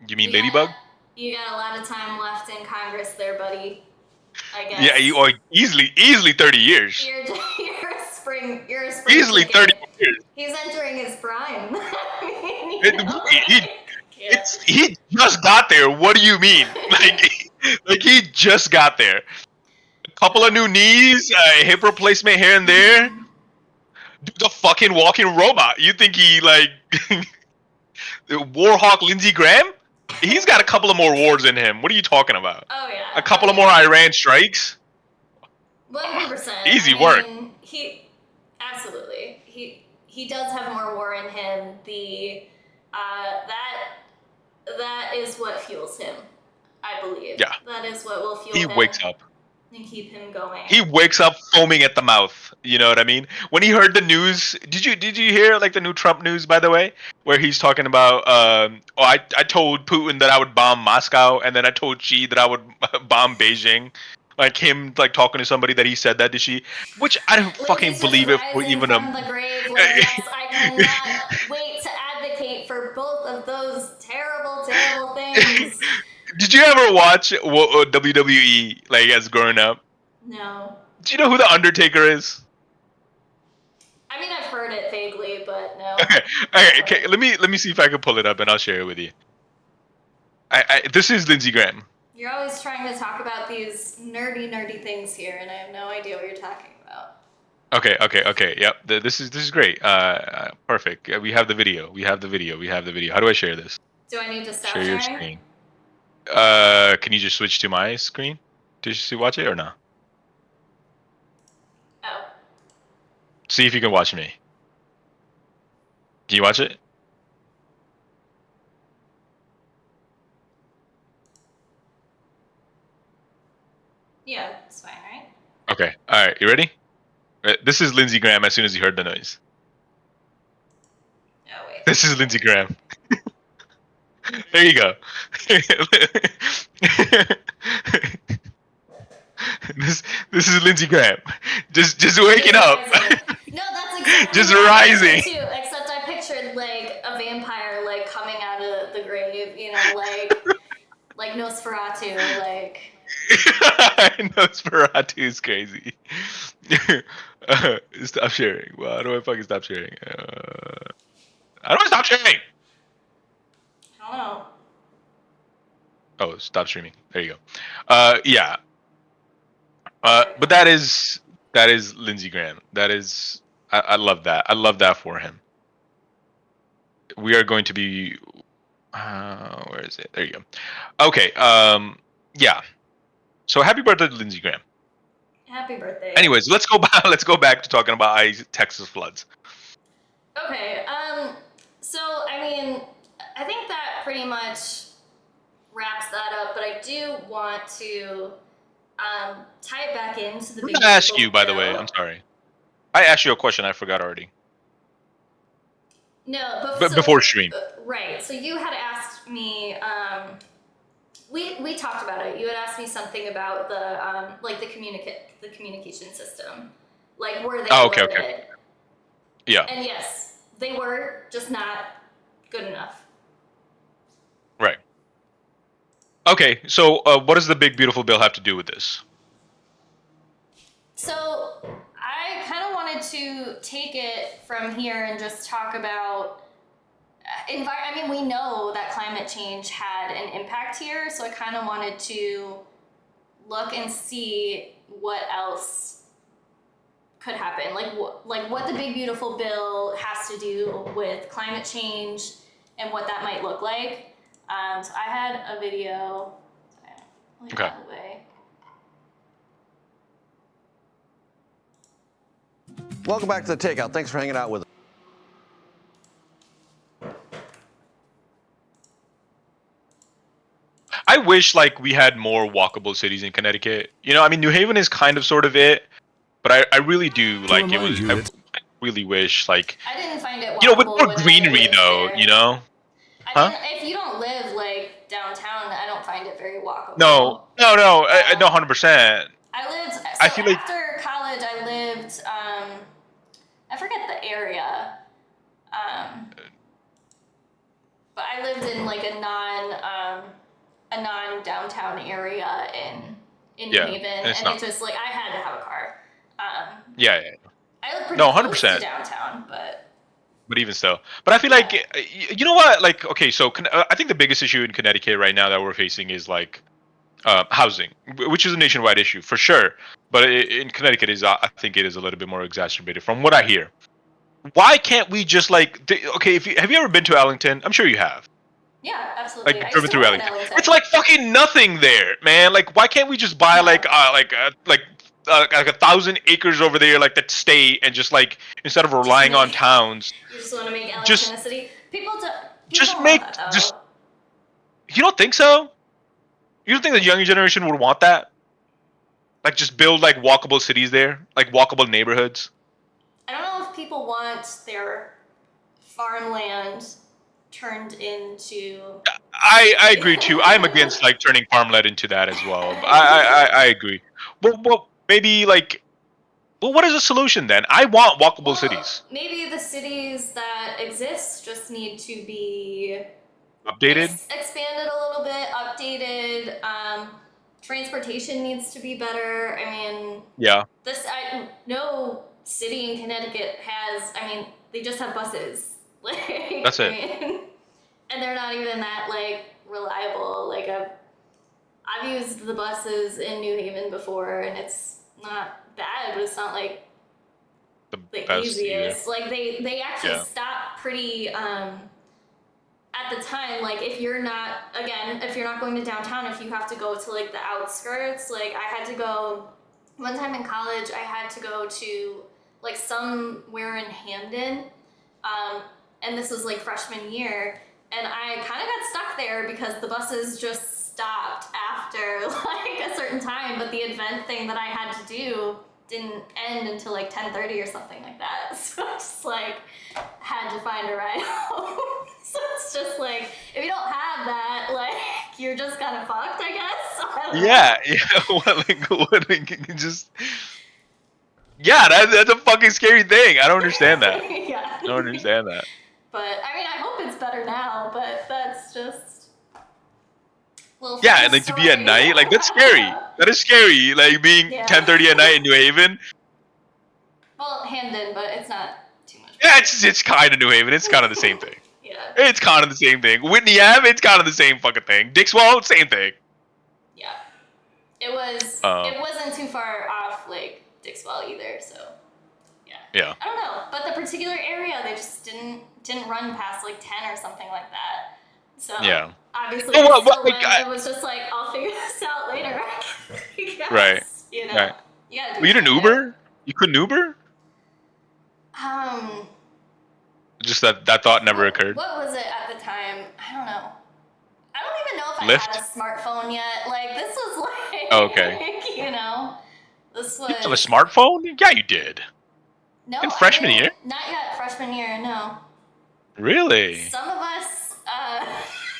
You mean Ladybug? You got a lot of time left in Congress there, buddy. I guess. Yeah, you are easily 30 years. You're a spring easily chicken. 30 years. He's entering his prime. He just got there. What do you mean? Like he just got there. A couple of new knees, hip replacement here and there. The fucking walking robot. You think he like Warhawk Lindsey Graham? He's got a couple of more wars in him. What are you talking about? Oh yeah. A couple of more Iran strikes. 100%. Easy work. He absolutely. He does have more war in him. That is what fuels him, I believe. Yeah. That is what will fuel him. He wakes up. And keep him going. He wakes up foaming at the mouth. You know what I mean? When he heard the news, did you hear like the new Trump news, by the way, where he's talking about I told Putin that I would bomb Moscow, and then I told Xi that I would bomb Beijing. Like him like talking to somebody that he said that to Xi, which I don't fucking believe it for even from the grave. Yes, I cannot wait to advocate for both of those terrible things. Did you ever watch WWE like as growing up? No. Do you know who the Undertaker is? I mean, I've heard it vaguely, but no. Okay. Let me see if I can pull it up and I'll share it with you. This is Lindsey Graham. You're always trying to talk about these nerdy things here, and I have no idea what you're talking about. Okay. Yep. This is great. Perfect. We have the video. How do I share this? Do I need to stop share your sharing? screen? Can you just switch to my screen to watch it or no? Oh, See if you can watch me. Can you watch it? Yeah, it's fine, right? Okay. All right. You ready? This is Lindsey Graham as soon as you heard the noise. Oh, wait. This is Lindsey Graham. There you go. this is Lindsey Graham. Just waking up. No, that's exactly Just what I rising. pictured too. Except I pictured like a vampire like coming out of the grave, you know, like Nosferatu, like. Nosferatu is crazy. Stop sharing. Well, how do I fucking stop sharing? How do I stop sharing? I don't know. Oh, stop streaming. There you go. Yeah. But that is Lindsey Graham. That is I love that. I love that for him. We are going to be where is it? There you go. Okay. Yeah. So happy birthday to Lindsey Graham. Happy birthday. Anyways, let's go back. Let's go back to talking about Texas floods. Okay. So I mean, I think that pretty much wraps that up. But I do want to tie it back into the. I'm gonna ask you, by the way. I'm sorry. I asked you a question. I forgot already. No, but before stream. Right. So you had asked me. We talked about it. You had asked me something about the like the communication system, like were they alerted? Yeah. And yes, they were, just not good enough. Right. Okay. So what does the big beautiful bill have to do with this? So I kind of wanted to take it from here and just talk about. I mean, we know that climate change had an impact here, so I kind of wanted to look and see what else could happen, like what the big beautiful bill has to do with climate change and what that might look like. So I had a video. Okay. Welcome back to The Takeout. Thanks for hanging out with us. I wish like we had more walkable cities in Connecticut. You know, I mean, New Haven is kind of sort of it, but I really do like it was. I really wish like. I didn't find it walkable. You know, with more greenery though. You know. If you don't live like downtown, I don't find it very walkable. No, 100%. I lived. So I feel like after college, I lived. I forget the area. But I lived in like a non downtown area in New Haven, and it's just like I had to have a car. Yeah. I live pretty close to 100%. downtown, but even still. But I feel like, you know what? Like, okay, so I think the biggest issue in Connecticut right now that we're facing is like housing, which is a nationwide issue for sure. But in Connecticut, I think it is a little bit more exacerbated from what I hear. Why can't we just like, okay, have you ever been to Ellington? I'm sure you have. Yeah, absolutely. Like driven through Ellington. It's like fucking nothing there, man. Like, why can't we just buy like 1,000 acres over there, like that state, and just like instead of relying on towns. You just want to make Ellington a city. People just make just. You don't think so? You don't think the younger generation would want that? Like, just build like walkable cities there, like walkable neighborhoods. I don't know if people want their farmland turned into. I agree too. I'm against like turning farmland into that as well. I agree. Well, maybe like. Well, what is the solution then? I want walkable cities. Maybe the cities that exist just need to be updated, expanded a little bit, updated. Transportation needs to be better. I mean, no city in Connecticut has. I mean, they just have buses. Like, that's it. And they're not even that like reliable. Like I've used the buses in New Haven before, and it's not bad, but it's not like the easiest. Either. Like they actually stop pretty at the time. Like if you're not going to downtown, if you have to go to like the outskirts, like I had to go one time in college, I had to go to like somewhere in Hamden, and this was like freshman year, and I kind of got stuck there because the buses just stopped after like a certain time, but the event thing that I had to do didn't end until like 10:30 or something like that. So I just like had to find a ride home. So it's just like, if you don't have that, like you're just kind of fucked, I guess. I don't know. Yeah. What, just. Yeah, that's a fucking scary thing. I don't understand that. Yeah. I don't understand that. But I mean, I hope it's better now. But that's just. Yeah, and like to be at night, like that's scary. That is scary. Like being 10:30 at night in New Haven. Well, Hamden, but it's not too much. Yeah, it's kind of New Haven. It's kind of the same thing. Yeah. It's kind of the same thing. Whitney Ave, it's kind of the same fucking thing. Dixwell, same thing. Yeah. It was. It wasn't too far off like Dixwell either. So. Yeah. Yeah. I don't know, but the particular area they just didn't run past like 10 or something like that. So. Yeah. Obviously, it was just like, I'll figure this out later. I guess, Right. You know. Right. Yeah. Well, you didn't Uber? You couldn't Uber? Just that thought never occurred. What was it at the time? I don't know. I don't even know if I Lyft? had a smartphone yet. Like this was like. Oh, okay. You know, this was. You have a smartphone? Yeah, you did. No. In freshman year? Not yet. Freshman year, no. Really? Some of us,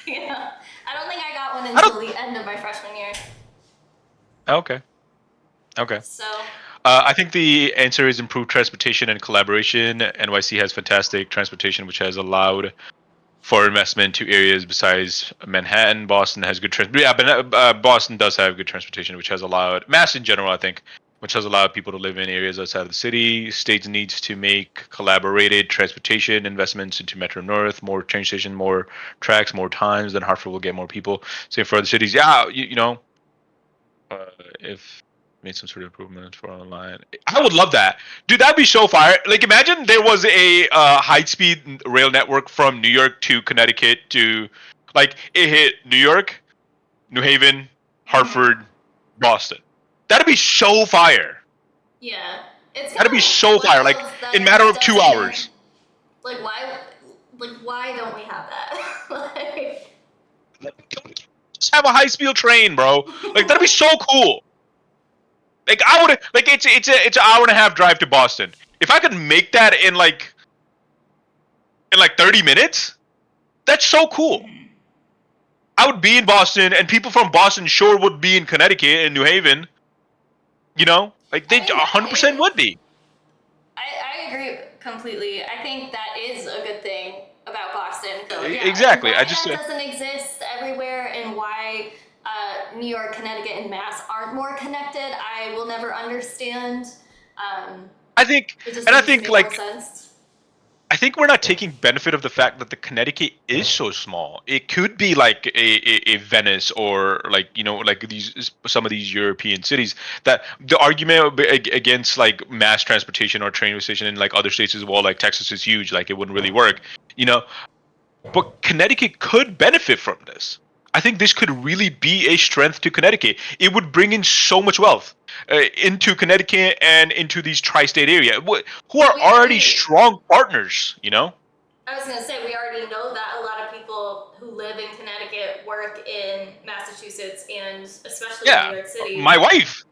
you know, I don't think I got one until the end of my freshman year. Okay. Okay. So. I think the answer is improved transportation and collaboration. NYC has fantastic transportation, which has allowed for investment to areas besides Manhattan. Boston has good transportation. Yeah, but Boston does have good transportation, which has allowed Mass in general, I think, which has allowed people to live in areas outside of the city. States needs to make collaborated transportation investments into Metro North, more train station, more tracks, more times. Then Hartford will get more people. Same for other cities. Yeah, you know, if made some sort of improvements for online, I would love that, dude. That'd be so fire. Like, imagine there was a high-speed rail network from New York to Connecticut to, like, it hit New York, New Haven, Hartford, Boston. That'd be so fire. Yeah, it's. That'd be so fire. Like in a matter of 2 hours. Like why don't we have that? Just have a high-speed train, bro. Like that'd be so cool. Like I would like it's an hour and a half drive to Boston. If I could make that in like 30 minutes, that's so cool. I would be in Boston, and people from Boston sure would be in Connecticut and New Haven. You know, like they 100% would be. I agree completely. I think that is a good thing about Boston. So, yeah, exactly. Why I just that doesn't exist everywhere, and why New York, Connecticut, and Mass aren't more connected, I will never understand. I think, it and I think like. more sense. I think we're not taking benefit of the fact that the Connecticut is so small. It could be like a Venice or like, you know, like some of these European cities. That the argument against like mass transportation or train station in like other states as well, like Texas is huge, like it wouldn't really work, you know. But Connecticut could benefit from this. I think this could really be a strength to Connecticut. It would bring in so much wealth into Connecticut and into these tri-state area, who are already strong partners, you know? I was going to say, we already know that a lot of people who live in Connecticut work in Massachusetts and especially in New York City. My wife,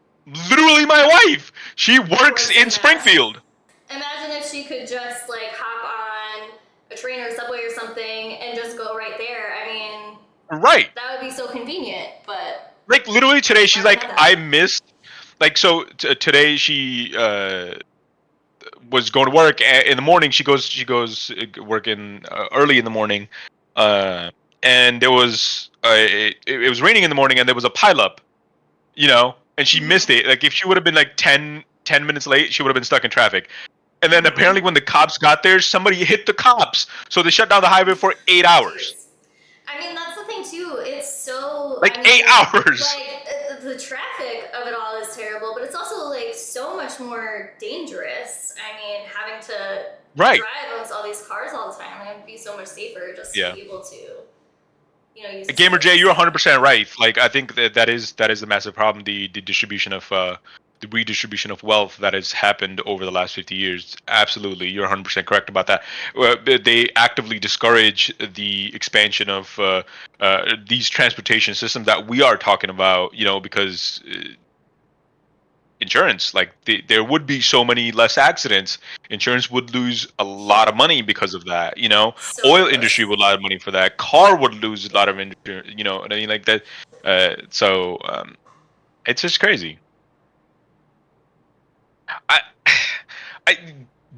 literally my wife, she works in Springfield. Imagine if she could just like hop on a train or subway or something and just go right there. I mean... Right. That would be so convenient, but... Like, literally today, she's like, I missed... Like, so today she was going to work in the morning. She goes working early in the morning. And there was... it was raining in the morning, and there was a pileup, you know? And she missed it. Like, if she would have been, like, 10 minutes late, she would have been stuck in traffic. And then apparently when the cops got there, somebody hit the cops. So they shut down the highway for 8 hours. I mean, that's the thing too. It's so like 8 hours. Like the traffic of it all is terrible, but it's also like so much more dangerous. I mean, having to drive amongst all these cars all the time, it'd be so much safer just to be able to, you know, use. Gamer J, you're 100% right. Like I think that is a massive problem. The distribution of the redistribution of wealth that has happened over the last 50 years. Absolutely, you're 100% correct about that. They actively discourage the expansion of these transportation systems that we are talking about, because insurance, like there would be so many less accidents. Insurance would lose a lot of money because of that. Oil industry would lose money for that. Car would lose a lot of industry. You know what I mean? Like that. So it's just crazy. I, I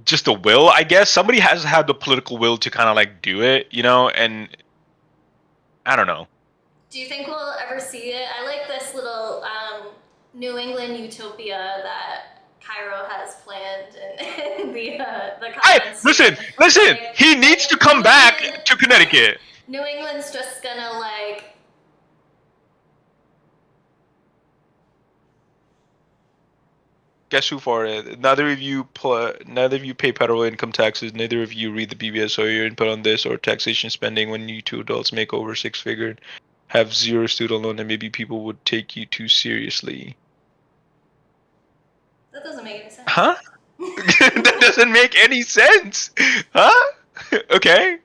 just the will, I guess. Somebody has to have the political will to kind of like do it, and I don't know. Do you think we'll ever see it? I like this little New England utopia that Cairo has planned and the comments. Listen. Like, He needs to come back to Connecticut. New England's just gonna like. Guess who for it? Neither of you pay federal income taxes. Neither of you read the BBS or your input on this or taxation spending when you two adults make over 6 figure, have 0 student loan, and maybe people would take you too seriously. That doesn't make any sense. Huh? That doesn't make any sense. Huh? Okay.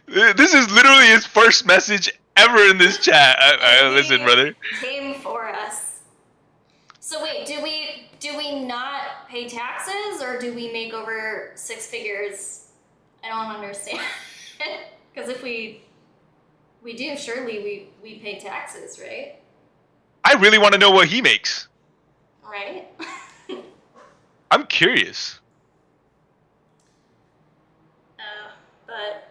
This is literally his first message ever in this chat. Listen, brother. Came for us. So wait, do we not pay taxes, or do we make over 6 figures? I don't understand. Because if we do, surely we pay taxes, right? I really want to know what he makes. Right? I'm curious. But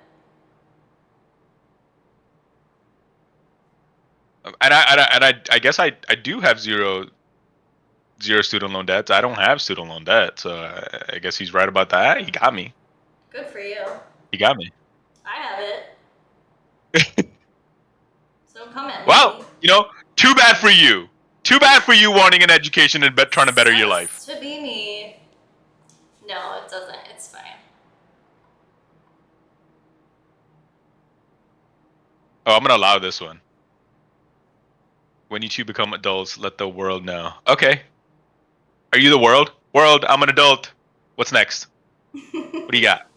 and I guess I do have zero student loan debts. I don't have student loan debt, so I guess he's right about that. He got me. good for you. He got me. I have it. So come at me. Well, too bad for you. Too bad for you wanting an education and trying to better your life. To be me. No, it doesn't. It's fine. Oh, I'm gonna allow this one. When you two become adults, let the world know. Okay. Are you the world? World, I'm an adult. What's next? What do you got?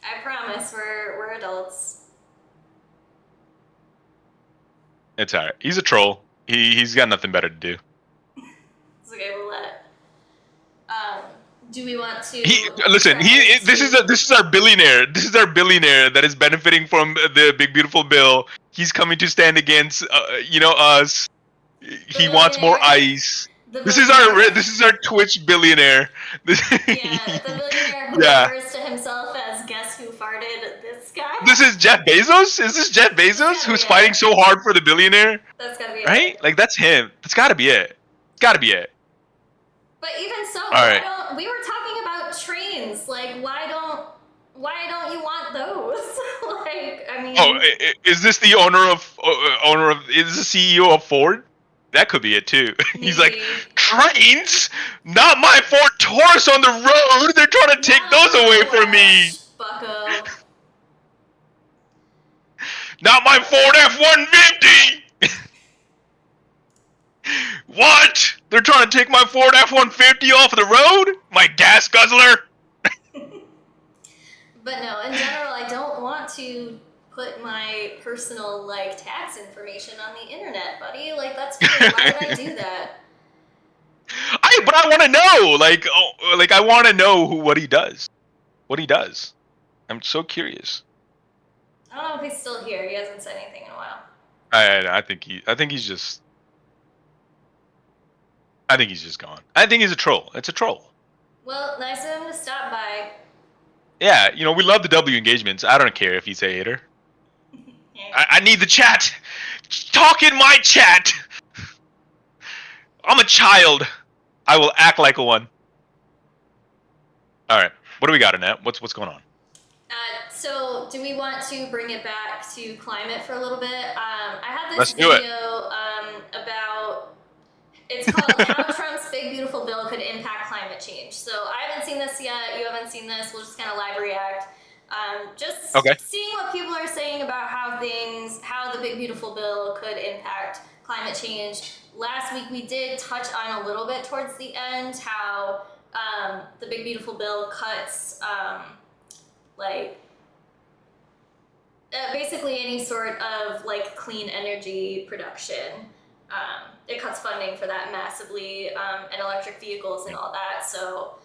I promise we're adults. It's alright. He's a troll. He's got nothing better to do. It's okay, we'll let. Do we want to? This is our billionaire. This is our billionaire that is benefiting from the big beautiful bill. He's coming to stand against us. He wants more ice. This is our Twitch billionaire. The billionaire who refers to himself as guess who farted this guy. This is Jeff Bezos? Is this Jeff Bezos who's fighting so hard for the billionaire? That's gotta be it. Right? Like that's him. That's gotta be it. It's gotta be it. But even so, right. we were talking about trains. Like, why don't you want those? Like, I mean. Oh, is this the owner of? Is this the CEO of Ford? That could be it too. He's like, trains? Not my Ford Taurus on the road. They're trying to take those away from me. Bucko. Not my Ford F-150. What? They're trying to take my Ford F-150 off the road? My gas guzzler? But no, in general, I don't want to put my personal tax information on the internet, buddy. Like, that's weird. Why would I do that? But I want to know. I want to know what he does. What he does. I'm so curious. I don't know if he's still here. He hasn't said anything in a while. I think he's just gone. I think he's a troll. It's a troll. Well, nice of him to stop by. Yeah, we love the W engagements. I don't care if he's a hater. I need the chat. Talk in my chat. I'm a child. I will act like a one. All right. What do we got, Annette? What's going on? So, do we want to bring it back to climate for a little bit? I have this Let's do it. video about. It's called How Trump's Big Beautiful Bill Could Impact Climate Change. So I haven't seen this yet. You haven't seen this. We'll just kind of live react. Just seeing what people are saying about how the Big Beautiful Bill could impact climate change. Last week we did touch on a little bit towards the end how the Big Beautiful Bill cuts basically any sort of like clean energy production. It cuts funding for that massively, and electric vehicles and all that. So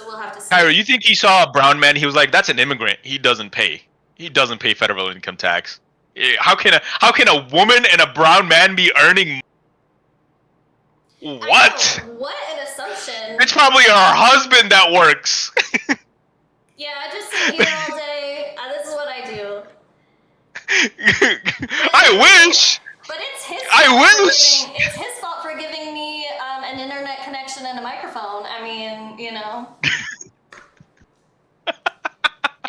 we'll have to see. Kyra, you think he saw a brown man? He was like, "That's an immigrant. He doesn't pay. He doesn't pay federal income tax. How can a woman and a brown man be earning? What? What an assumption. It's probably her husband that works." Yeah, I just sit here all day. This is what I do. I wish. But it's his. It's his fault for giving me an internet connection and a microphone. I mean, you know.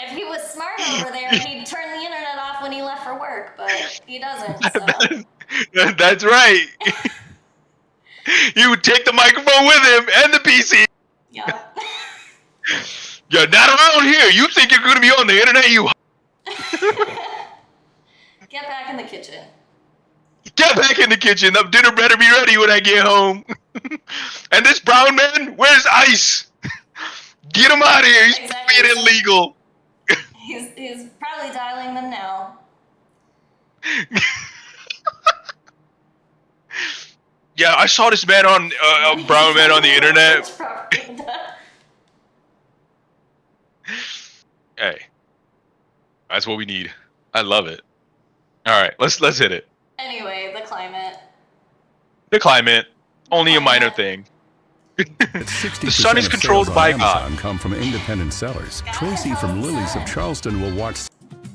If he was smart over there, he'd turn the internet off when he left for work, but he doesn't. So. That's right. He would take the microphone with him and the PC. Yeah. You're not around here. You think you're going to be on the internet, you. Get back in the kitchen. Get back in the kitchen. The dinner better be ready when I get home. And this brown man, where's Ice? Get him out of here. He's being illegal. He's probably dialing them now. Yeah, I saw this man on a brown man on the internet. Hey, that's what we need. I love it. All right, let's hit it. Anyway, the climate. The climate, only a minor thing. The sun is controlled by God. Come from independent sellers. Tracy from Lily's of Charleston will watch.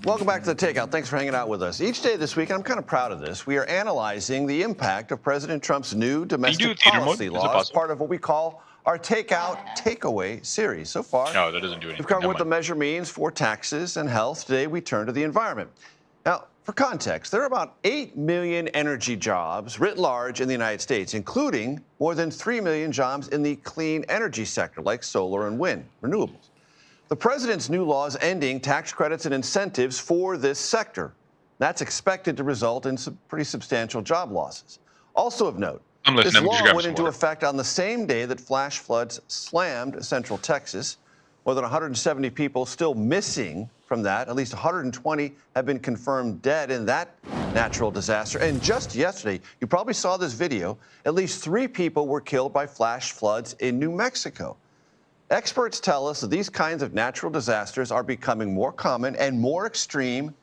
Welcome back to The Takeout. Thanks for hanging out with us. Each day this week, and I'm kind of proud of this, we are analyzing the impact of President Trump's new domestic policy law as part of what we call our Takeout Takeaway series. So far, no, that doesn't do anything. We've covered what the measure means for taxes and health. Today, we turn to the environment. Now, for context, there are about 8 million energy jobs writ large in the United States, including more than 3 million jobs in the clean energy sector, like solar and wind, renewables. The president's new law is ending tax credits and incentives for this sector. That's expected to result in some pretty substantial job losses. Also of note, this law went into effect on the same day that flash floods slammed central Texas. More than 170 people still missing from that. At least 120 have been confirmed dead in that natural disaster. And just yesterday, you probably saw this video, at least 3 people were killed by flash floods in New Mexico. Experts tell us that these kinds of natural disasters are becoming more common and more extreme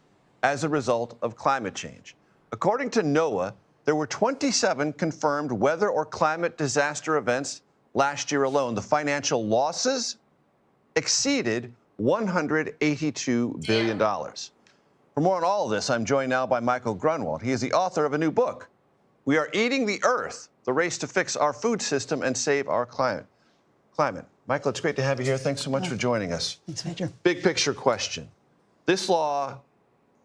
as a result of climate change. According to NOAA, there were 27 confirmed weather or climate disaster events last year alone. The financial losses exceeded $182 billion. For more on all of this, I'm joined now by Michael Grunwald. He is the author of a new book, We Are Eating the Earth, The Race to Fix Our Food System and Save Our Climate. Michael, it's great to have you here. Thanks so much for joining us. Thanks, Major. Big picture question. This law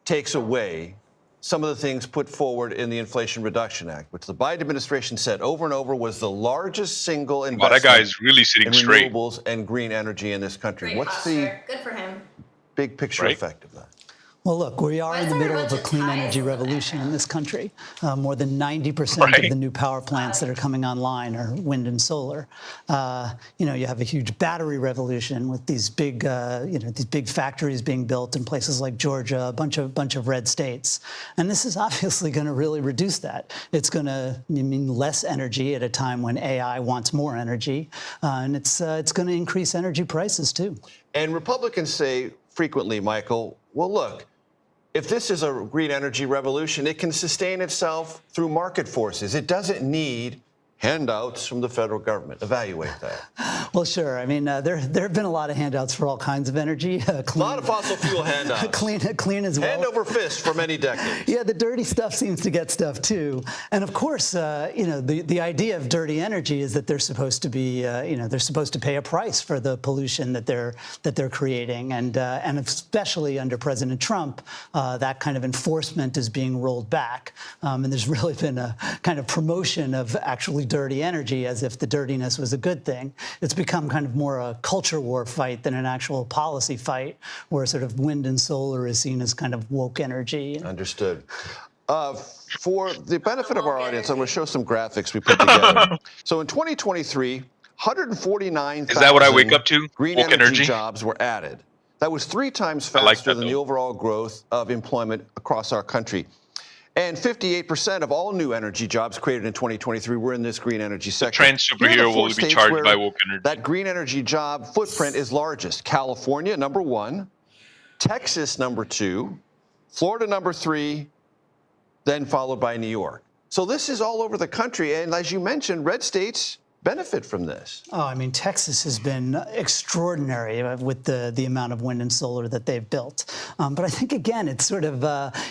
takes away some of the things put forward in the Inflation Reduction Act, which the Biden administration said over and over was the largest single investment that guy is really sitting in straight. renewables and green energy in this country. Great What's posture. the Good for him. big picture effect of that? Well, look, we are in the middle of a clean energy revolution in this country. More than 90% of the new power plants that are coming online are wind and solar. You have a huge battery revolution with these big, these big factories being built in places like Georgia, a bunch of red states. And this is obviously going to really reduce that. It's going to mean less energy at a time when AI wants more energy, and it's going to increase energy prices too. And Republicans say frequently, Michael, well, look, if this is a green energy revolution, it can sustain itself through market forces. It doesn't need handouts from the federal government. Evaluate that. Well, sure. I mean, there have been a lot of handouts for all kinds of energy. A lot of fossil fuel handouts. Clean as well. Hand over fist for many decades. Yeah, the dirty stuff seems to get stuff too. And of course, the idea of dirty energy is that they're supposed to be, they're supposed to pay a price for the pollution that they're creating. And especially under President Trump, that kind of enforcement is being rolled back. And there's really been a kind of promotion of actually dirty energy as if the dirtiness was a good thing. It's become kind of more a culture war fight than an actual policy fight, where sort of wind and solar is seen as kind of woke energy. Understood. For the benefit of our audience, I'm going to show some graphics we put together. So in 2023, 149,000 Is that what I wake up to? green Woke energy energy? jobs were added. That was 3 times I like faster that, than the though. overall growth of employment across our country. And 58% of all new energy jobs created in 2023 were in this green energy sector. Trend Here are the superhero 4 will be states charged where by woke energy. that green energy job footprint is largest. California, number 1. Texas, number 2. Florida, number 3. Then followed by New York. So this is all over the country. And as you mentioned, red states benefit from this. Oh, I mean, Texas has been extraordinary with the amount of wind and solar that they've built. But I think, again, it's sort of,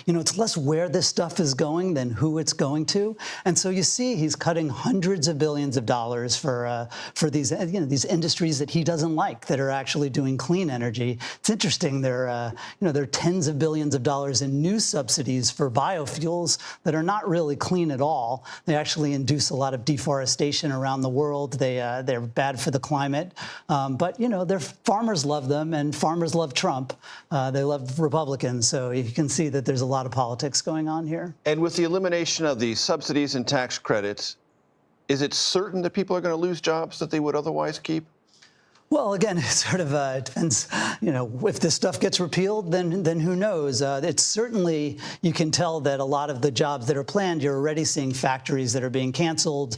it's less where this stuff is going than who it's going to. And so you see he's cutting hundreds of billions of dollars for these, these industries that he doesn't like that are actually doing clean energy. It's interesting. There are tens of billions of dollars in new subsidies for biofuels that are not really clean at all. They actually induce a lot of deforestation around the world. They're bad for the climate, but their farmers love them, and farmers love Trump. They love Republicans, so you can see that there's a lot of politics going on here. And with the elimination of the subsidies and tax credits, is it certain that people are going to lose jobs that they would otherwise keep? Well, again, it sort of depends. If this stuff gets repealed, then who knows? It's certainly, you can tell that a lot of the jobs that are planned, you're already seeing factories that are being canceled,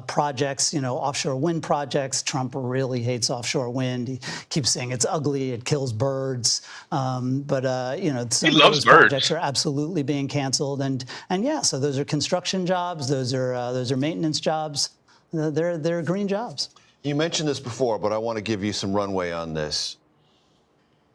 projects, offshore wind projects. Trump really hates offshore wind. He keeps saying it's ugly, it kills birds. Some of those projects are absolutely being canceled, and yeah, so those are construction jobs. Those are maintenance jobs. They're green jobs. You mentioned this before, but I want to give you some runway on this.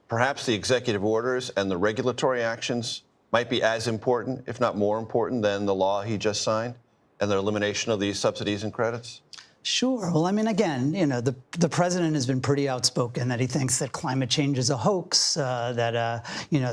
Perhaps the executive orders and the regulatory actions might be as important, if not more important, than the law he just signed and the elimination of these subsidies and credits? Sure. Well, I mean, again, the president has been pretty outspoken that he thinks that climate change is a hoax, that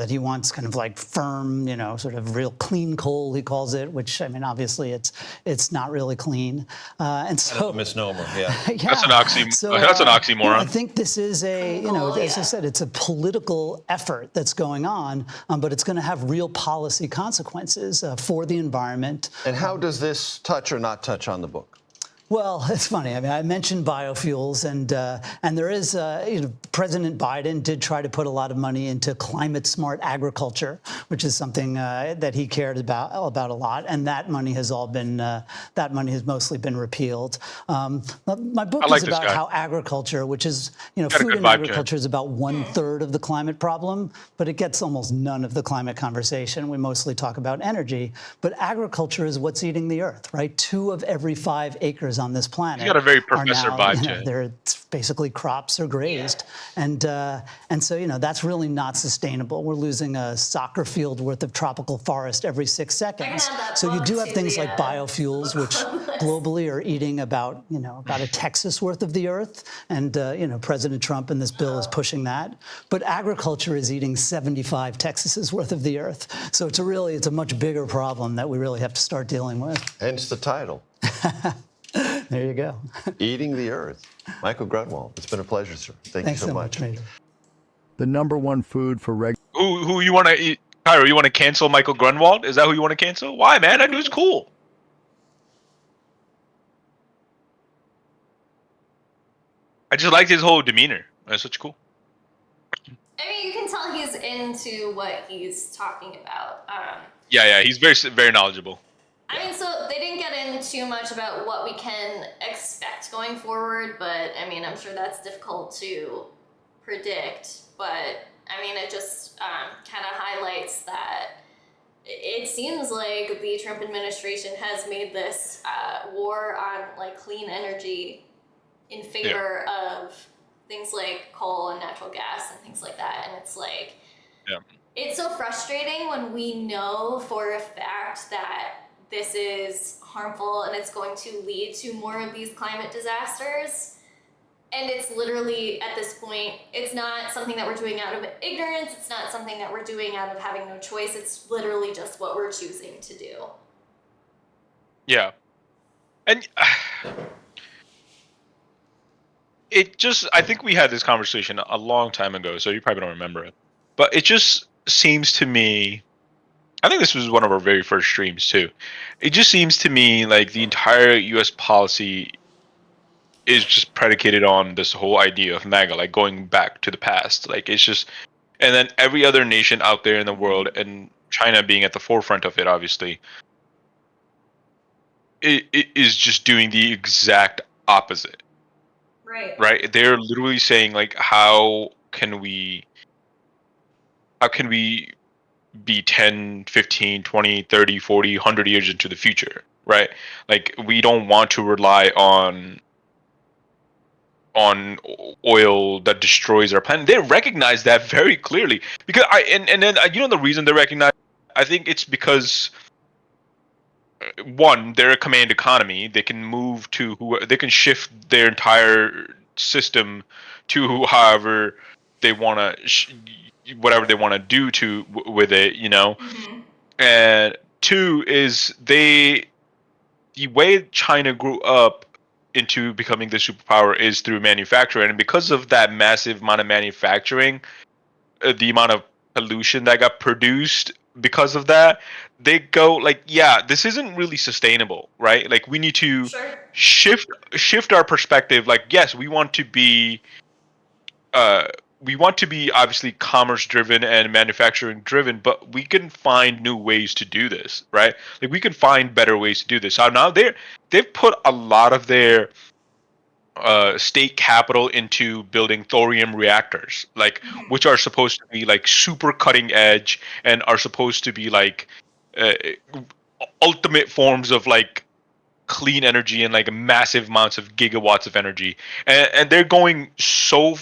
he wants kind of like firm, sort of real clean coal, he calls it, which, I mean, obviously it's not really clean. And so a misnomer, yeah. Yeah. That's an oxymoron. I think this is as I said, it's a political effort that's going on, but it's going to have real policy consequences for the environment. And how does this touch or not touch on the book? Well, it's funny. I mean, I mentioned biofuels, and there is, President Biden did try to put a lot of money into climate-smart agriculture, which is something that he cared about a lot, and that money has mostly been repealed. My book is about how agriculture, which is, food and agriculture is about 1/3 of the climate problem, but it gets almost none of the climate conversation. We mostly talk about energy, but agriculture is what's eating the earth, right? 2 of every 5 acres on this planet. You got a very professor vibe to it. They're basically crops are grazed, and so that's really not sustainable. We're losing a soccer field worth of tropical forest every 6 seconds. So you do have things like biofuels, which globally are eating about a Texas worth of the earth, and President Trump in this bill is pushing that. But agriculture is eating 75 Texases worth of the earth. So it's a much bigger problem that we really have to start dealing with. Hence the title. There you go. Eating the Earth. Michael Grunwald, it's been a pleasure, sir. Thanks you so much. The #1 food for Who you want to eat? Cairo, you want to cancel Michael Grunwald? Is that who you want to cancel? Why, man? That dude's cool. I just liked his whole demeanor. That's such cool. I mean, you can tell he's into what he's talking about. Yeah, he's very knowledgeable. I mean, so they didn't get in too much about what we can expect going forward, but I mean, I'm sure that's difficult to predict. But I mean, it just kind of highlights that it seems like the Trump administration has made this war on like clean energy in favor of things like coal and natural gas and things like that. And it's like, it's so frustrating when we know for a fact that this is harmful and it's going to lead to more of these climate disasters. And it's literally, at this point, it's not something that we're doing out of ignorance. It's not something that we're doing out of having no choice. It's literally just what we're choosing to do. Yeah. And I think we had this conversation a long time ago, so you probably don't remember it. But it just seems to me I think this was one of our very first streams too. It just seems to me like the entire U.S. policy is just predicated on this whole idea of MAGA, like going back to the past. Like it's just, and then every other nation out there in the world, and China being at the forefront of it, obviously, it is just doing the exact opposite. Right. Right? They're literally saying like, how can we be 10, 15, 20, 30, 40, 100 years into the future, right? Like we don't want to rely on oil that destroys our planet. They recognize that very clearly because and then the reason they recognize, I think it's because one, they're a command economy. They can move to they can shift their entire system to however they want to whatever they want to do with it, And two is the way China grew up into becoming the superpower is through manufacturing, and because of that massive amount of manufacturing, the amount of pollution that got produced because of that, they go like, yeah, this isn't really sustainable, right? Like we need to shift our perspective. Like, yes, we want to be obviously commerce driven and manufacturing driven, but we can find new ways to do this, right? Like we can find better ways to do this. So now they've put a lot of their state capital into building thorium reactors, like which are supposed to be like super cutting edge and are supposed to be like uh, ultimate forms of like clean energy and like massive amounts of gigawatts of energy, and they're going so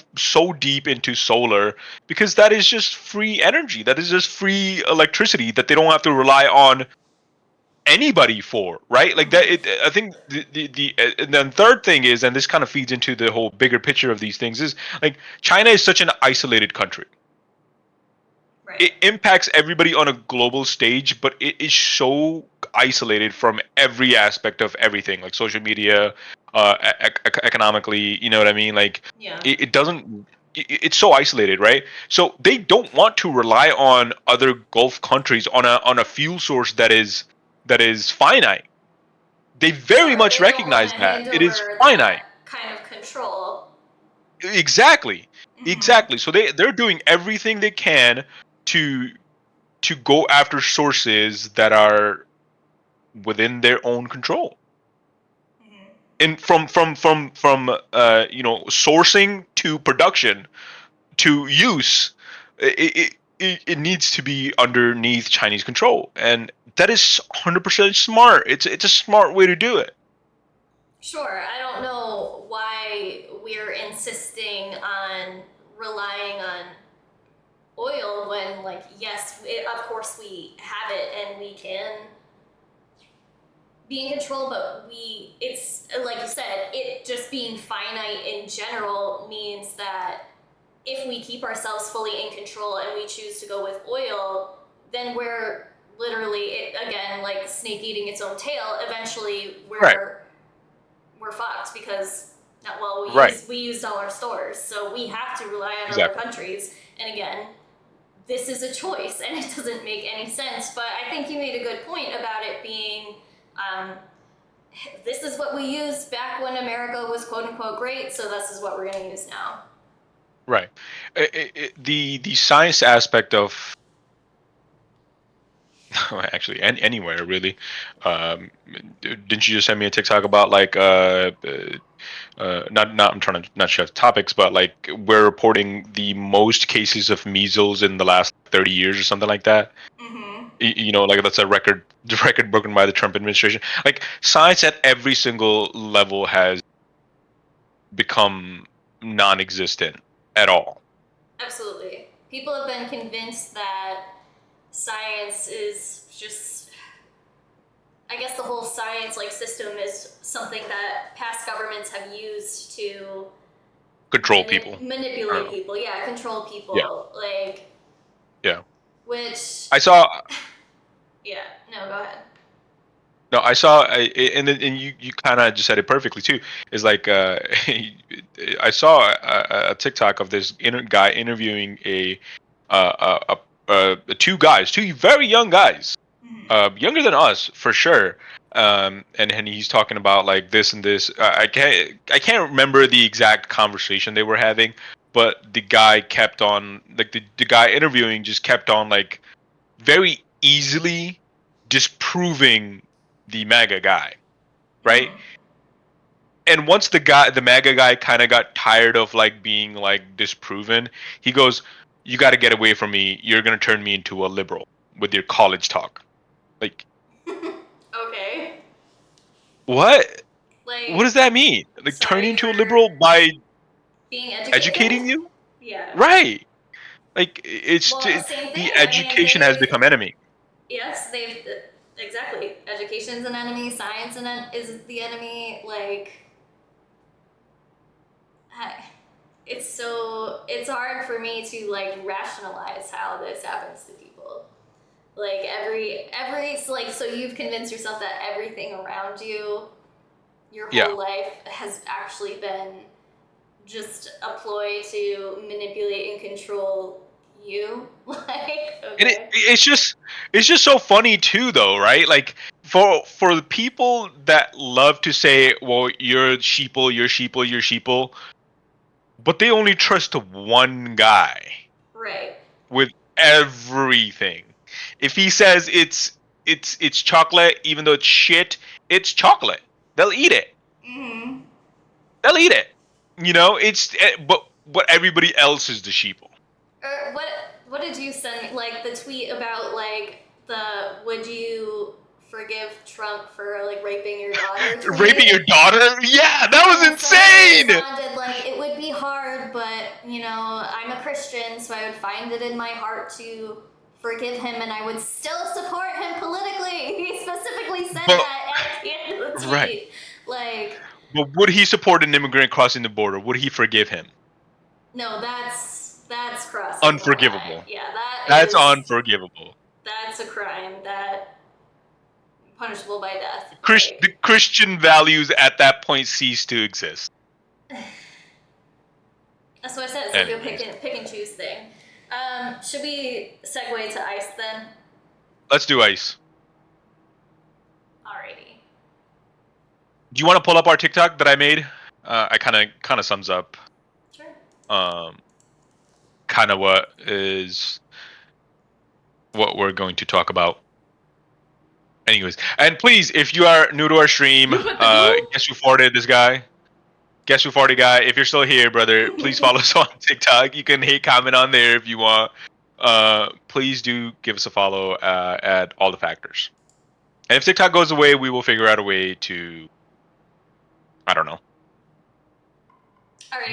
deep into solar because that is just free energy, that is just free electricity that they don't have to rely on anybody for, right? Like that I think the and then third thing is, and this kind of feeds into the whole bigger picture of these things, is like China is such an isolated country. It impacts everybody on a global stage, but it is so isolated from every aspect of everything, like social media, economically. You know what I mean? Like, it doesn't. It's so isolated, right? So they don't want to rely on other Gulf countries on a fuel source that is finite. They very much They don't want recognize to that hand it is over finite. that kind of control. Exactly. Exactly. So they're doing everything they can to go after sources that are within their own control. And from sourcing to production to use, it needs to be underneath Chinese control, and that is 100% smart. It's a smart way to do it. Sure, I don't know why we're insisting on relying on oil when, like, yes, of course we have it and we can be in control, but it's like you said, it just being finite in general means that if we keep ourselves fully in control and we choose to go with oil, then we're literally, again, like snake eating its own tail. Eventually we're fucked because we used all our stores, so we have to rely on other countries. And again, this is a choice and it doesn't make any sense, but I think you made a good point about it being this is what we used back when America was quote unquote great, so this is what we're going to use now. Right. The science aspect of actually anywhere really. Didn't you just send me a TikTok about like not I'm trying to not shift topics, but like we're reporting the most cases of measles in the last 30 years or something like that. Like that's a record broken by the Trump administration. Like science at every single level has become non-existent at all. Absolutely. People have been convinced that science is just, I guess the whole science like system is something that past governments have used to control people, manipulate people, control people, which I saw. No, go ahead. No, I saw, and you kind of just said it perfectly too. Is like I saw a TikTok of this guy interviewing a two guys, two very young guys, younger than us for sure. And he's talking about like this and this. I can't remember the exact conversation they were having, but the guy kept on like the guy interviewing just kept on like very easily disproving the MAGA guy, right? And once the MAGA guy kind of got tired of like being like disproven, he goes, "You got to get away from me. You're gonna turn me into a liberal with your college talk." Like, Okay. what? Like, What does that mean? Like, turn you sorry into a for liberal by being educated? educating you? Yeah. Right. Like, it's Well, same thing. the I mean, education has become enemy. Yes, they've exactly. Education's an enemy. Science is the enemy. Like, it's hard for me to like rationalize how this happens to people. Like so you've convinced yourself that everything around you, your whole life, has actually been just a ploy to manipulate and control you. Like, okay. And it's just so funny too, though, right? Like for the people that love to say, "Well, you're sheeple, you're sheeple, you're sheeple," but they only trust one guy, right, with everything. If he says it's chocolate, even though it's shit, it's chocolate. They'll eat it. Mm-hmm. They'll eat it. You know, but everybody else is the sheeple. What did you send me? Like the tweet about like would you forgive Trump for like raping your daughter? Raping your daughter? Yeah, that was insane. So responded like, it would be hard, but you know, I'm a Christian, so I would find it in my heart to forgive him, and I would still support him politically. He specifically said that at the end of the tweet. Right. Like, but would he support an immigrant crossing the border? Would he forgive him? No, that's crossing. Unforgivable. Yeah, that's unforgivable. That's a crime that punishable by death. The Christian values at that point cease to exist. That's what I said. It's like a pick and choose thing. Should we segue to ICE then? Let's do ICE. Alrighty. Do you want to pull up our TikTok that I made? I kind of sums up. Sure. Kind of what we're going to talk about. Anyways, and please, if you are new to our stream, guess who farted this guy? Guess who farted guy? If you're still here, brother, please follow us on TikTok. You can hate comment on there if you want. Please do give us a follow at all the factors. And if TikTok goes away, we will figure out a way to, I don't know,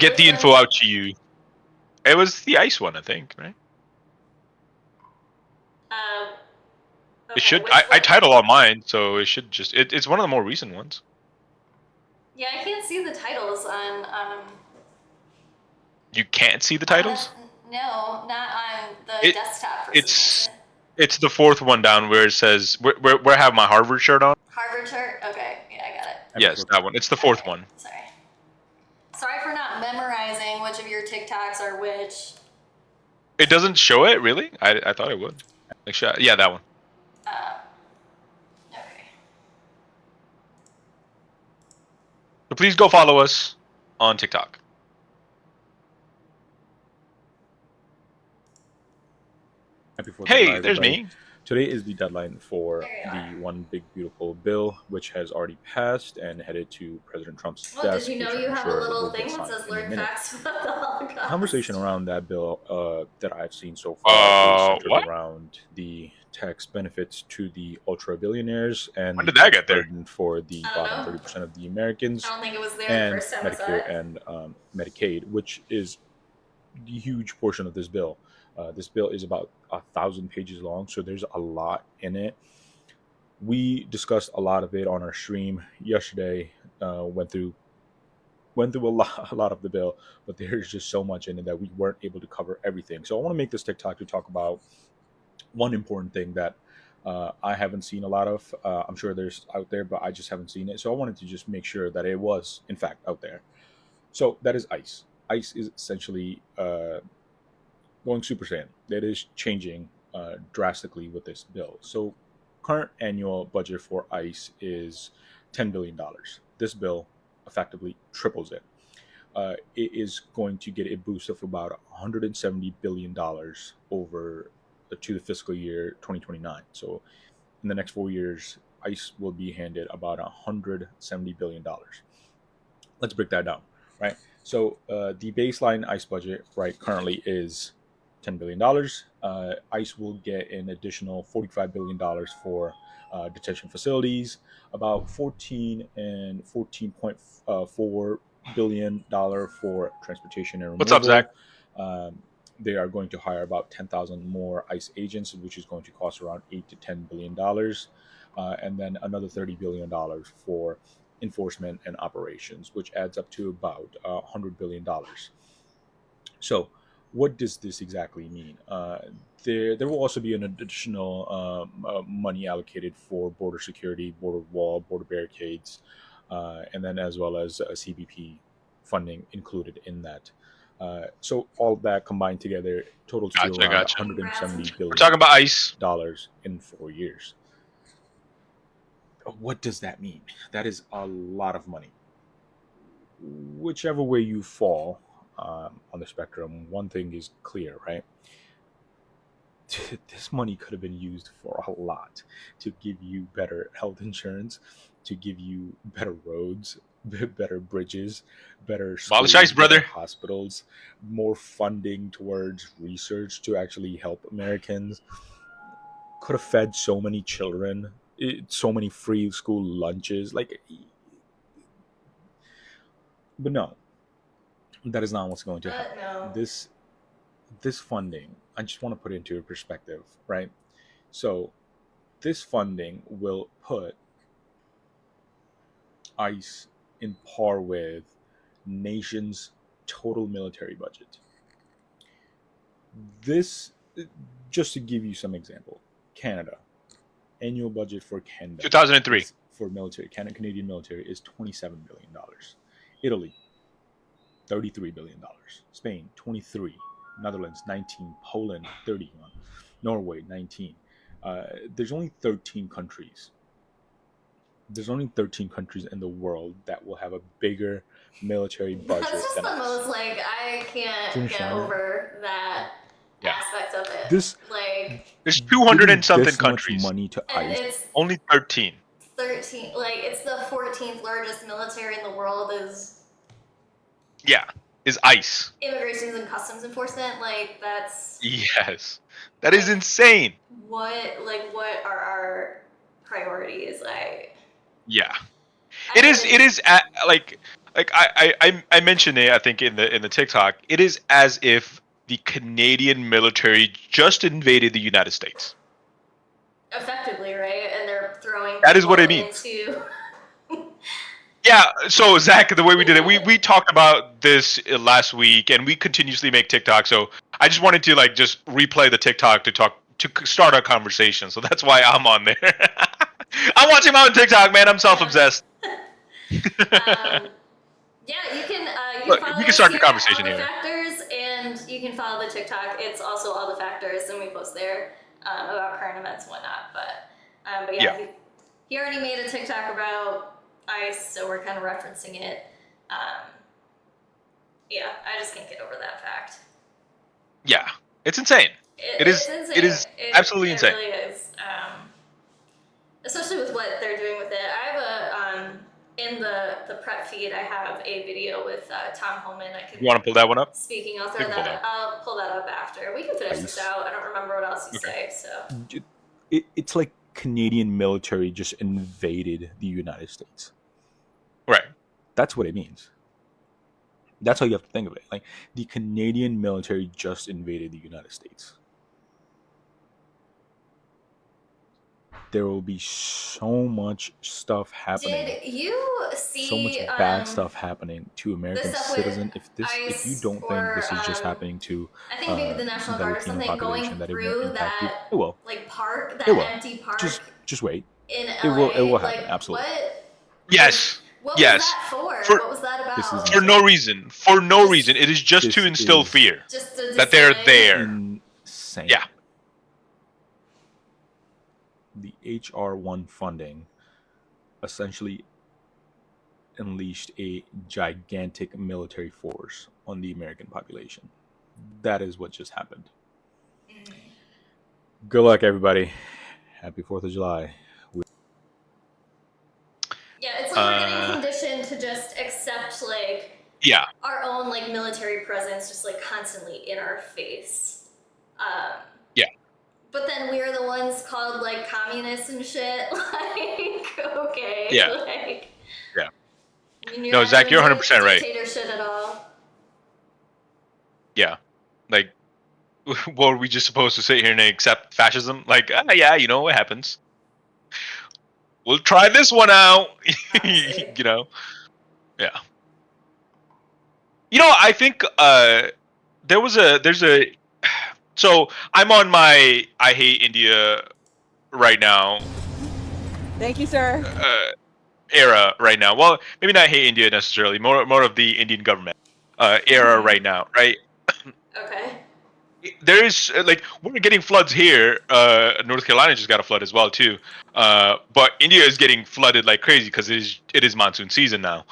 get the info out to you. It was the ICE one, I think, right? Okay, it should. I title on mine, so it should just. It's one of the more recent ones. Yeah, I can't see the titles on. You can't see the titles? No, not on the desktop. It's the fourth one down where it says where I have my Harvard shirt on. Harvard shirt. Okay, yeah, I got it. Yes, that one. It's the fourth one. Sorry for not memorizing which of your TikToks are which. It doesn't show it, really? I thought it would. Like, yeah, that one. Okay. So please go follow us on TikTok. Hey, there's me. Today is the deadline for the One Big Beautiful Bill, which has already passed and headed to President Trump's desk. Did you know you have a little thing that says learn facts about the Holocaust? The conversation around that bill that I've seen so far is centered around the tax benefits to the ultra billionaires and when did that get there? For the bottom 30% of the Americans. I don't think it was there and the first time I saw Medicare it. and Medicaid, which is the huge portion of this bill. This bill is about 1,000 pages long, so there's a lot in it. We discussed a lot of it on our stream yesterday. Went through a lot of the bill, but there's just so much in it that we weren't able to cover everything. So I want to make this TikTok to talk about one important thing that I haven't seen a lot of. I'm sure there's out there, but I just haven't seen it. So I wanted to just make sure that it was, in fact, out there. So that is ICE. ICE is essentially going Super Saiyan. That is changing drastically with this bill. So current annual budget for ICE is $10 billion. This bill effectively triples it. It is going to get a boost of about $170 billion over to the fiscal year 2029. So in the next 4 years, ICE will be handed about $170 billion. Let's break that down, right? So the baseline ICE budget, right, currently is $10 billion. ICE will get an additional $45 billion for detention facilities, about 14 and $14.4 billion for transportation and removal. What's up, Zach? They are going to hire about 10,000 more ICE agents, which is going to cost around $8 to $10 billion, and then another $30 billion for enforcement and operations, which adds up to about $100 billion. So what does this exactly mean? There will also be an additional money allocated for border security, border wall, border barricades, and then as well as CBP funding included in that. So all that combined together totals to around $170 billion. We're talking about ICE in 4 years. What does that mean? That is a lot of money. Whichever way you fall on the spectrum, one thing is clear, right? This money could have been used for a lot, to give you better health insurance, to give you better roads, better bridges, better schools, better hospitals, more funding towards research to actually help Americans. Could have fed so many children, so many free school lunches, but no, that is not what's going to happen. No. This funding, I just want to put it into perspective, right? So this funding will put ICE in par with nation's total military budget. This, just to give you some example, Canada, annual budget for Canada 2003 for military, Canadian military is $27 billion. Italy, $33 billion. Spain, 23. Netherlands, 19. Poland, 31. Norway, 19. There's only 13 countries. There's only 13 countries in the world that will have a bigger military budget That's just than the us. most, I can't get over that aspect of it. There's 200 and something countries. Money to ICE. It's only 13. 13. It's the 14th largest military in the world is ICE. Immigration and Customs Enforcement. That's Yes. That is insane. what are our priorities? Yeah. It is I mentioned it, I think, in the TikTok. It is as if the Canadian military just invaded the United States. Effectively, right? And they're throwing That is what it people means. into Yeah, so Zach, the way we did it, we talked about this last week, and we continuously make TikTok. So I just wanted to just replay the TikTok to start our conversation. So that's why I'm on there. I'm watching my own TikTok, man. I'm self-obsessed. Yeah, you can. Look, follow we can start the us here at conversation All the here. Factors, and you can follow the TikTok. It's also All the Factors, and we post there about current events and whatnot. But yeah. He already made a TikTok about ICE, so we're kind of referencing it. Yeah, I just can't get over that fact. Yeah, it's insane. It's insane. It is absolutely insane. It really is. Especially with what they're doing with it. I have in the prep feed, I have a video with Tom Holman. You want to pull that one up? Speaking, I'll pull that up after. We can finish this out. I don't remember what else you say, so. It's like Canadian military just invaded the United States. Right. That's what it means. That's how you have to think of it. The Canadian military just invaded the United States. There will be so much stuff happening. Did you see so much bad stuff happening to American citizens? If you don't think this is just happening to I think maybe the National Guard or Latino something going population, that it through won't impact you, that it will. park, that It will. empty park. Just wait. In It will. It LA, will happen. Absolutely. Yes. What yes. was that for? What was that about? For no reason. For no reason. It is just to instill fear Just to that they're there. Insane. Yeah. the HR1 funding essentially unleashed a gigantic military force on the American population. That is what just happened. Good luck, everybody. Happy 4th of July. Yeah, it's like we're getting conditioned to just accept like our own like military presence just like constantly in our face. Yeah. But then we're the ones called like communists and shit. Like, okay. Yeah. Like, Yeah. I mean, No, Zach, you're 100% right. Dictator shit at all. Yeah. Like, what are we just supposed to sit here and accept fascism? Like, yeah, you know what happens. We'll try this one out. You know? Yeah. You know, I think so I'm on my I hate India right now. Thank you, sir. Era right now. Well, maybe not hate India necessarily. More of the Indian government era right now, right? Okay. There is like we're getting floods here. North Carolina just got a flood as well too. But India is getting flooded like crazy because it is monsoon season now.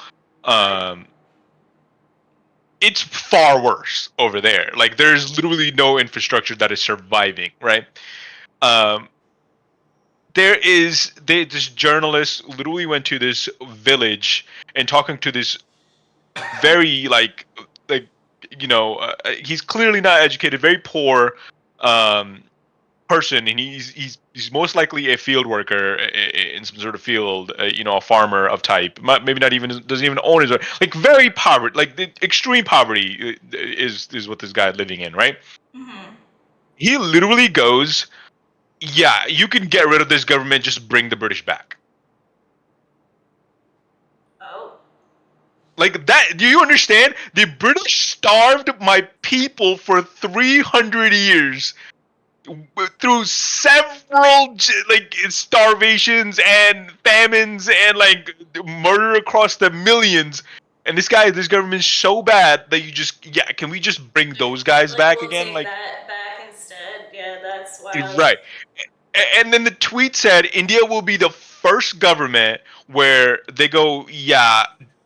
It's far worse over there. Like there's literally no infrastructure that is surviving, right? This journalist literally went to this village and talking to this very like he's clearly not educated, very poor person, and he's most likely a field worker in some sort of field, a farmer of type. Maybe not even doesn't even own his own. Like very poverty, like the extreme poverty is what this guy living in, right? He literally goes, "Yeah, you can get rid of this government. Just bring the British back." Oh. Like that, do you understand? The British starved my people for 300 years through several like starvations and famines and like murder across the millions. And this government's so bad that can we just bring those guys back we'll again? Take Like that back instead. Yeah, that's wild. right. And then the tweet said India will be the first government where they go,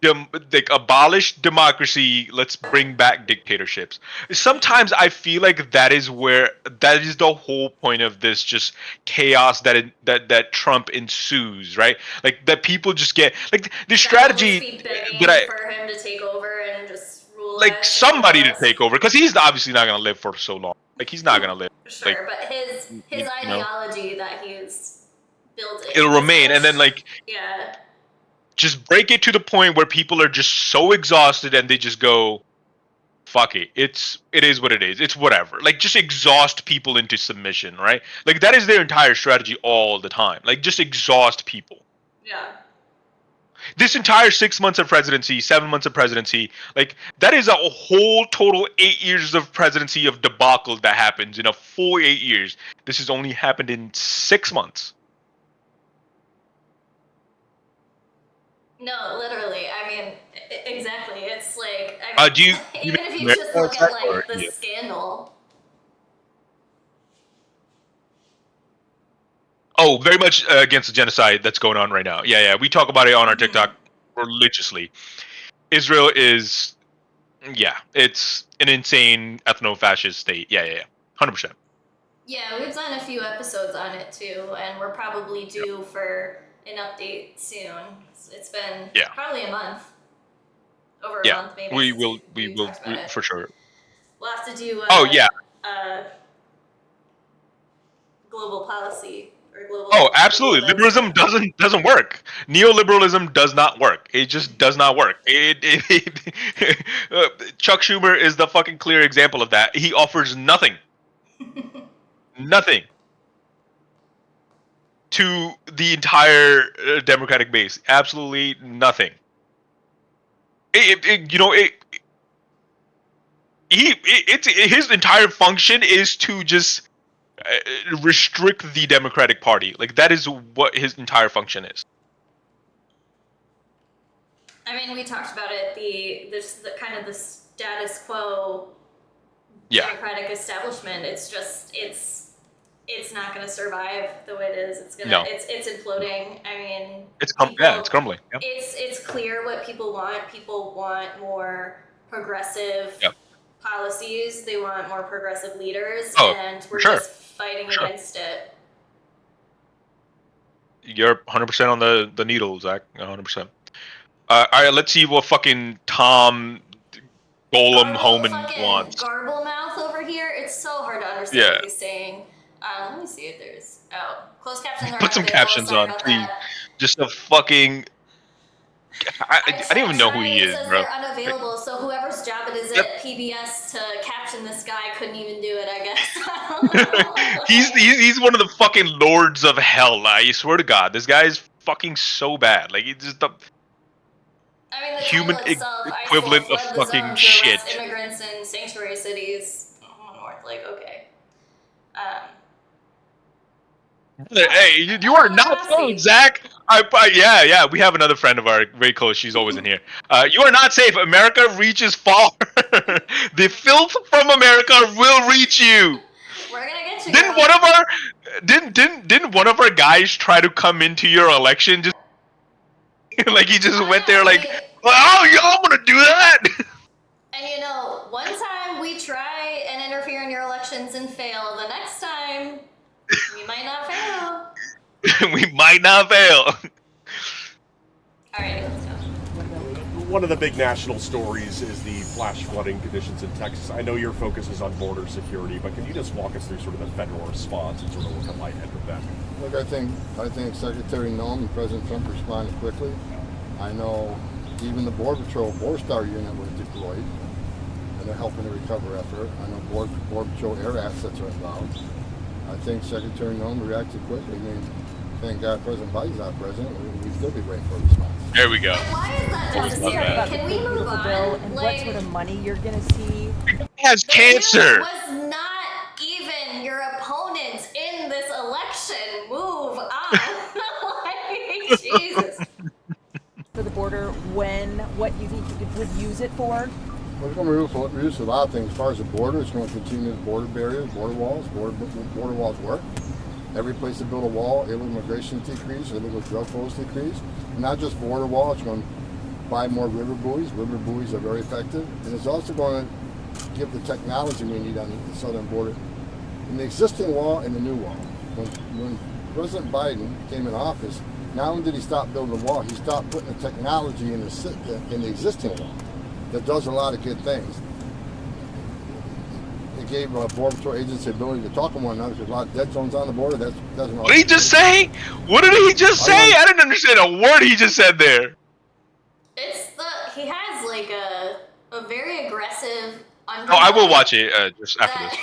like abolish democracy, let's bring back dictatorships. Sometimes I feel like that is the whole point of this just chaos that Trump ensues, right? Like that people just get like the strategy We'll just be begging for him to take over and just rule like us somebody and to take over because he's obviously not going to live for so long. Like he's not going to live. Sure, like, but his ideology that he's built in. It'll remain, and then like yeah. Just break it to the point where people are just so exhausted and they just go, fuck it. It is what it is. It's whatever. Like just exhaust people into submission, right? Like that is their entire strategy all the time. Like just exhaust people. Yeah. This entire 6 months of presidency, 7 months of presidency, like that is a whole total 8 years of presidency of debacle that happens in a full 8 years. This has only happened in 6 months. No, literally. I mean, exactly. It's like even if you just look at like the scandal. Oh, very much against the genocide that's going on right now. Yeah. We talk about it on our TikTok religiously. Israel is, it's an insane ethno-fascist state. Yeah. 100%. Yeah, we've done a few episodes on it too, and we're probably due for an update soon. It's been probably a month. Over a month, maybe. We will for sure. We'll have to do global policy or global. Oh, absolutely. Liberalism doesn't work. Neoliberalism does not work. It just does not work. Chuck Schumer is the fucking clear example of that. He offers nothing. Nothing to the entire Democratic base. Absolutely nothing. His entire function is to just restrict the Democratic Party. Like that is what his entire function is. I mean, we talked about it. The kind of the status quo Democratic establishment. It's it's not going to survive the way it is. It's gonna, No. it's imploding. I mean, It's crumbling. Yep. It's clear what people want. People want more progressive policies. They want more progressive leaders, and we're just fighting against it. You're 100% on the needle, Zach. 100%. All right, let's see what fucking Tom Golem Homan wants. Garble mouth over here. It's so hard to understand what he's saying. Let me see if there's closed captions. Put some captions on, please. Just a fucking. I don't even know who he is, bro. They're unavailable, so whoever's job it is at PBS to caption this guy couldn't even do it, I guess. he's one of the fucking lords of hell. I swear to God, this guy is fucking so bad. Like, he's just the human equivalent of fucking shit. Immigrants in sanctuary cities. North, like, okay. Hey, you are not safe, Zach. Yeah, we have another friend of ours, very close. She's always in here. You are not safe. America reaches far. The filth from America will reach you. We're gonna get you. Didn't one of our guys try to come into your election? Just like he just went there, like, oh, y'all want to do that? And you know, one time we try and interfere in your elections and fail. The next time. We might not fail. We might not fail. Alright, let's go. One of the big national stories is the flash flooding conditions in Texas. I know your focus is on border security, but can you just walk us through sort of the federal response and sort of what the light end of that? Look, I think Secretary Noem and President Trump responded quickly. I know even the Border Patrol Border Star unit was deployed, and they're helping the recovery effort. I know Border Patrol air assets are involved. I think Secretary Noem reacted quickly. I mean, thank God President Biden's not president. We'd still be waiting for a response. There we go. Why is that necessary? Can we move on? Bill and like, what sort of money you're going to see? He has cancer. Was not even your opponent in this election. Move on. Like, Jesus. For the border, what you think you would use it for? Well, it's going to reduce a lot of things. As far as the border, it's going to continue the border barriers, border walls. Border walls work. Every place to build a wall, illegal immigration decrease, illegal drug flows decrease. And not just border wall, it's going to buy more river buoys. River buoys are very effective. And it's also going to give the technology we need on the southern border. In the existing wall and the new wall. When President Biden came in office, not only did he stop building the wall, he stopped putting the technology in the existing wall that does a lot of good things. It gave Border Patrol agents the ability to talk to one another. There's a lot of dead zones on the border. That doesn't. What did he just say? What did he just say? I didn't understand a word he just said there. He has like a very aggressive. Oh, I will watch it just after this.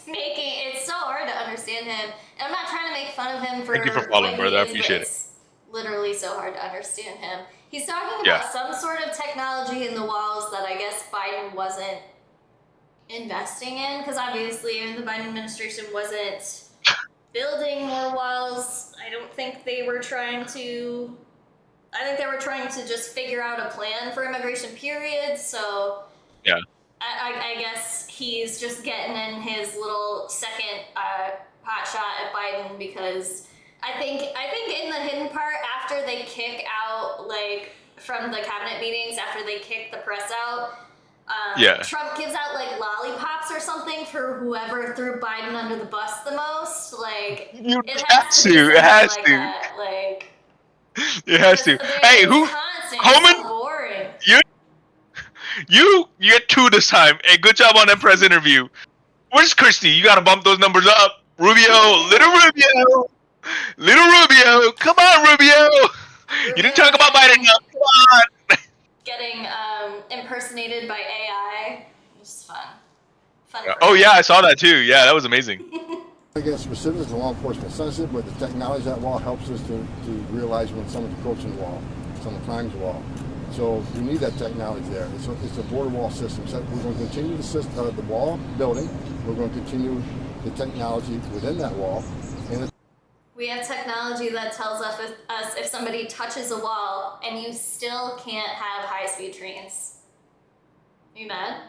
It's so hard to understand him. And I'm not trying to make fun of him for. Thank you for following, brother. I appreciate it. It's literally so hard to understand him. He's talking about some sort of technology in the walls that I guess Biden wasn't investing in, because obviously the Biden administration wasn't building more walls. I think they were trying to just figure out a plan for immigration, period. So yeah, I guess he's just getting in his little second hot shot at Biden, because I think in the hidden part, after they kick out, like, from the cabinet meetings, after they kick the press out, Trump gives out like lollipops or something for whoever threw Biden under the bus the most. Like, it has to. It has to. Hey, who? Homan? Boring. You get 2 this time. Hey, good job on that press interview. Where's Christie? You gotta bump those numbers up. Rubio, little Rubio, come on, Rubio. You didn't talk about Biden enough. Come on. Getting impersonated by AI. It's fun. Oh yeah, I saw that too. Yeah, that was amazing. Against specifics, the law enforcement sensitive, but the technology that wall helps us to realize when someone's approaching the wall, someone climbs the wall. So you need that technology there. It's a border wall system. So we're going to continue the wall building. We're going to continue the technology within that wall. And we have technology that tells us if somebody touches a wall, and you still can't have high-speed trains. Are you mad?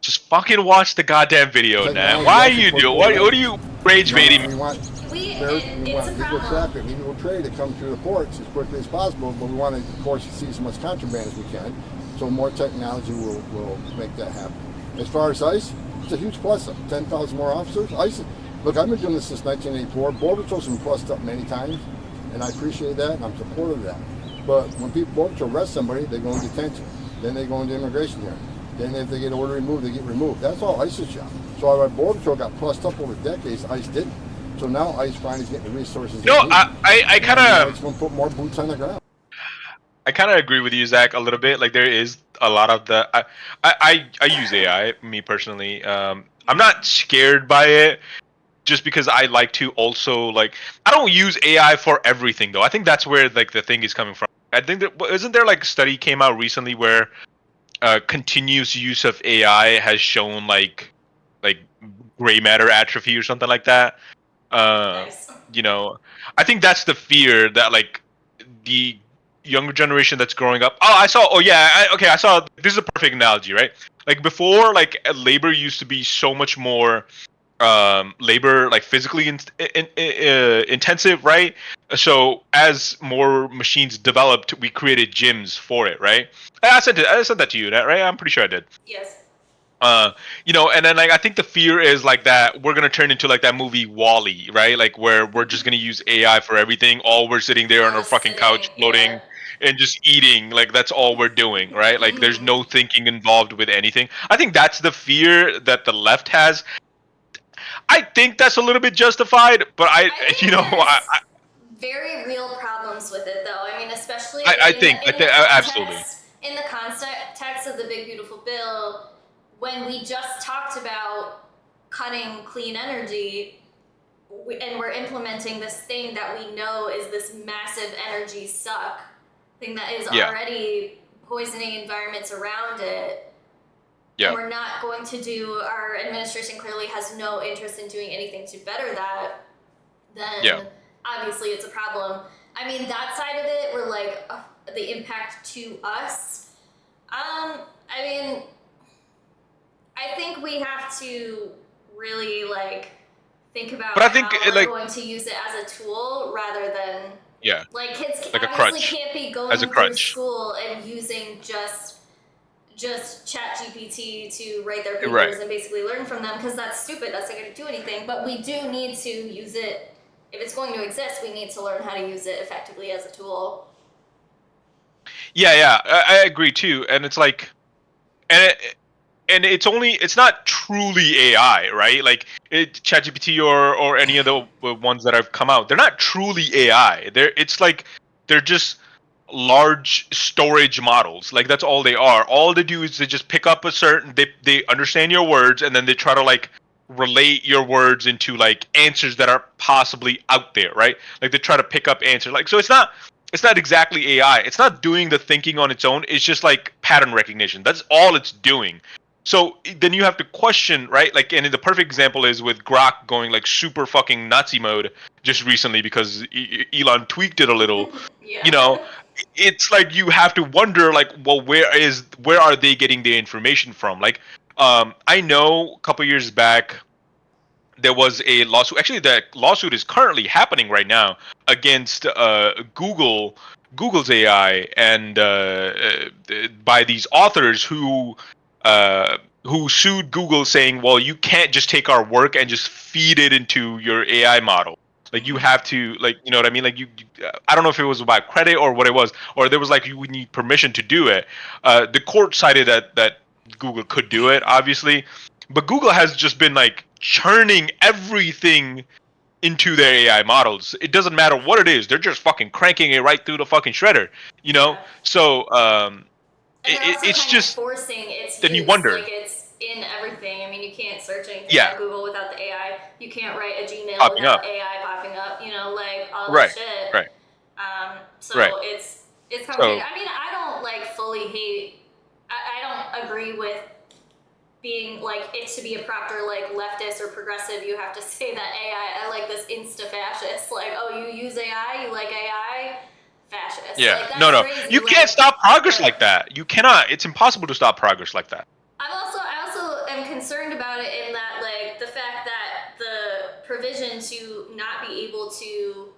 Just fucking watch the goddamn video, Nat. Technology Why are also you puts doing? more What are you rage baiting? We want legal traffic, legal trade to come through the ports as quickly as possible, but we want to, of course, see as much contraband as we can. So more technology will make that happen. As far as ICE, it's a huge plus up. 10,000 more officers. ICE, look, I've been doing this since 1984. Border Patrol's been plussed up many times, and I appreciate that, and I'm supportive of that. But when Border Patrol arrest somebody, they go in detention. Then they go into immigration hearing. Then if they get order removed, they get removed. That's all ICE's job. So our Border Patrol got plussed up over decades. ICE didn't. So now ICE finally is getting the resources. No, I kind of. It's going to put more boots on the ground. I kind of agree with you, Zach, a little bit. Like there is a lot of the. I use AI, me personally. I'm not scared by it, just because I like to also like. I don't use AI for everything though. I think that's where like the thing is coming from. I think that isn't there like a study came out recently where continuous use of AI has shown like gray matter atrophy or something like that. You know, I think that's the fear that like the younger generation that's growing up. I saw this is a perfect analogy, right? Like before, like labor used to be so much more labor like physically intensive, right? So as more machines developed, we created gyms for it, right? I said that to you, right? I'm pretty sure I did. Yes. You know, and then like I think the fear is like that we're gonna turn into like that movie Wall-E, right? Like where we're just gonna use AI for everything. All we're sitting there on our fucking couch floating and just eating, like that's all we're doing, right? Like there's no thinking involved with anything. I think that's the fear that the left has. I think that's a little bit justified, but I very real problems with it, though. I mean, especially absolutely. In the context of the Big Beautiful Bill, when we just talked about cutting clean energy, and we're implementing this thing that we know is this massive energy suck thing that is already poisoning environments around it. Yeah. And we're not going to do, our administration clearly has no interest in doing anything to better that, then obviously it's a problem. I mean, that side of it, we're like, the impact to us. I mean, I think we have to really like think about how we're going to use it as a tool rather than like kids like obviously can't be going through school and using just ChatGPT to write their papers and basically learn from them, because that's stupid. That's not going to do anything. But we do need to use it. If it's going to exist, we need to learn how to use it effectively as a tool. Yeah, I agree too. And it's like, and it's not truly AI, right? Like ChatGPT or any of the ones that have come out, they're not truly AI. They're just large storage models. Like that's all they are. All they do is they just pick up they understand your words, and then they try to like relate your words into like answers that are possibly out there, right? Like they try to pick up answers. Like so it's not exactly AI. It's not doing the thinking on its own. It's just like pattern recognition. That's all it's doing. So then you have to question, right? Like, and the perfect example is with Grok going like super fucking Nazi mode just recently because Elon tweaked it a little. You know, it's like you have to wonder, like, well, where are they getting their information from? Like, I know a couple years back there was a lawsuit. Actually, that lawsuit is currently happening right now against Google's AI, and by these authors who sued Google, saying, well, you can't just take our work and just feed it into your AI model. Like you have to, like, you know what I mean? Like I don't know if it was about credit or what it was, or there was like you would need permission to do it. The court cited that Google could do it, obviously, but Google has just been like churning everything into their AI models. It doesn't matter what it is; they're just fucking cranking it right through the fucking shredder. You know, so it's just forcing its then use. You wonder. Like it's in everything. I mean, you can't search anything Yeah. on Google without the AI. You can't write a Gmail Popping without up. AI popping up. You know, like all Right, that shit. right. So Right. it's complicated. I mean, I don't like fully hate. I don't agree with being like it to be a proper like leftist or progressive. You have to say that AI. I like this insta-fascist. Like, oh, you use AI, you like AI, fascist. Yeah. Like, that's No. crazy. You can't stop progress like that. You cannot. It's impossible to stop progress like that. I also am provision to not be able to,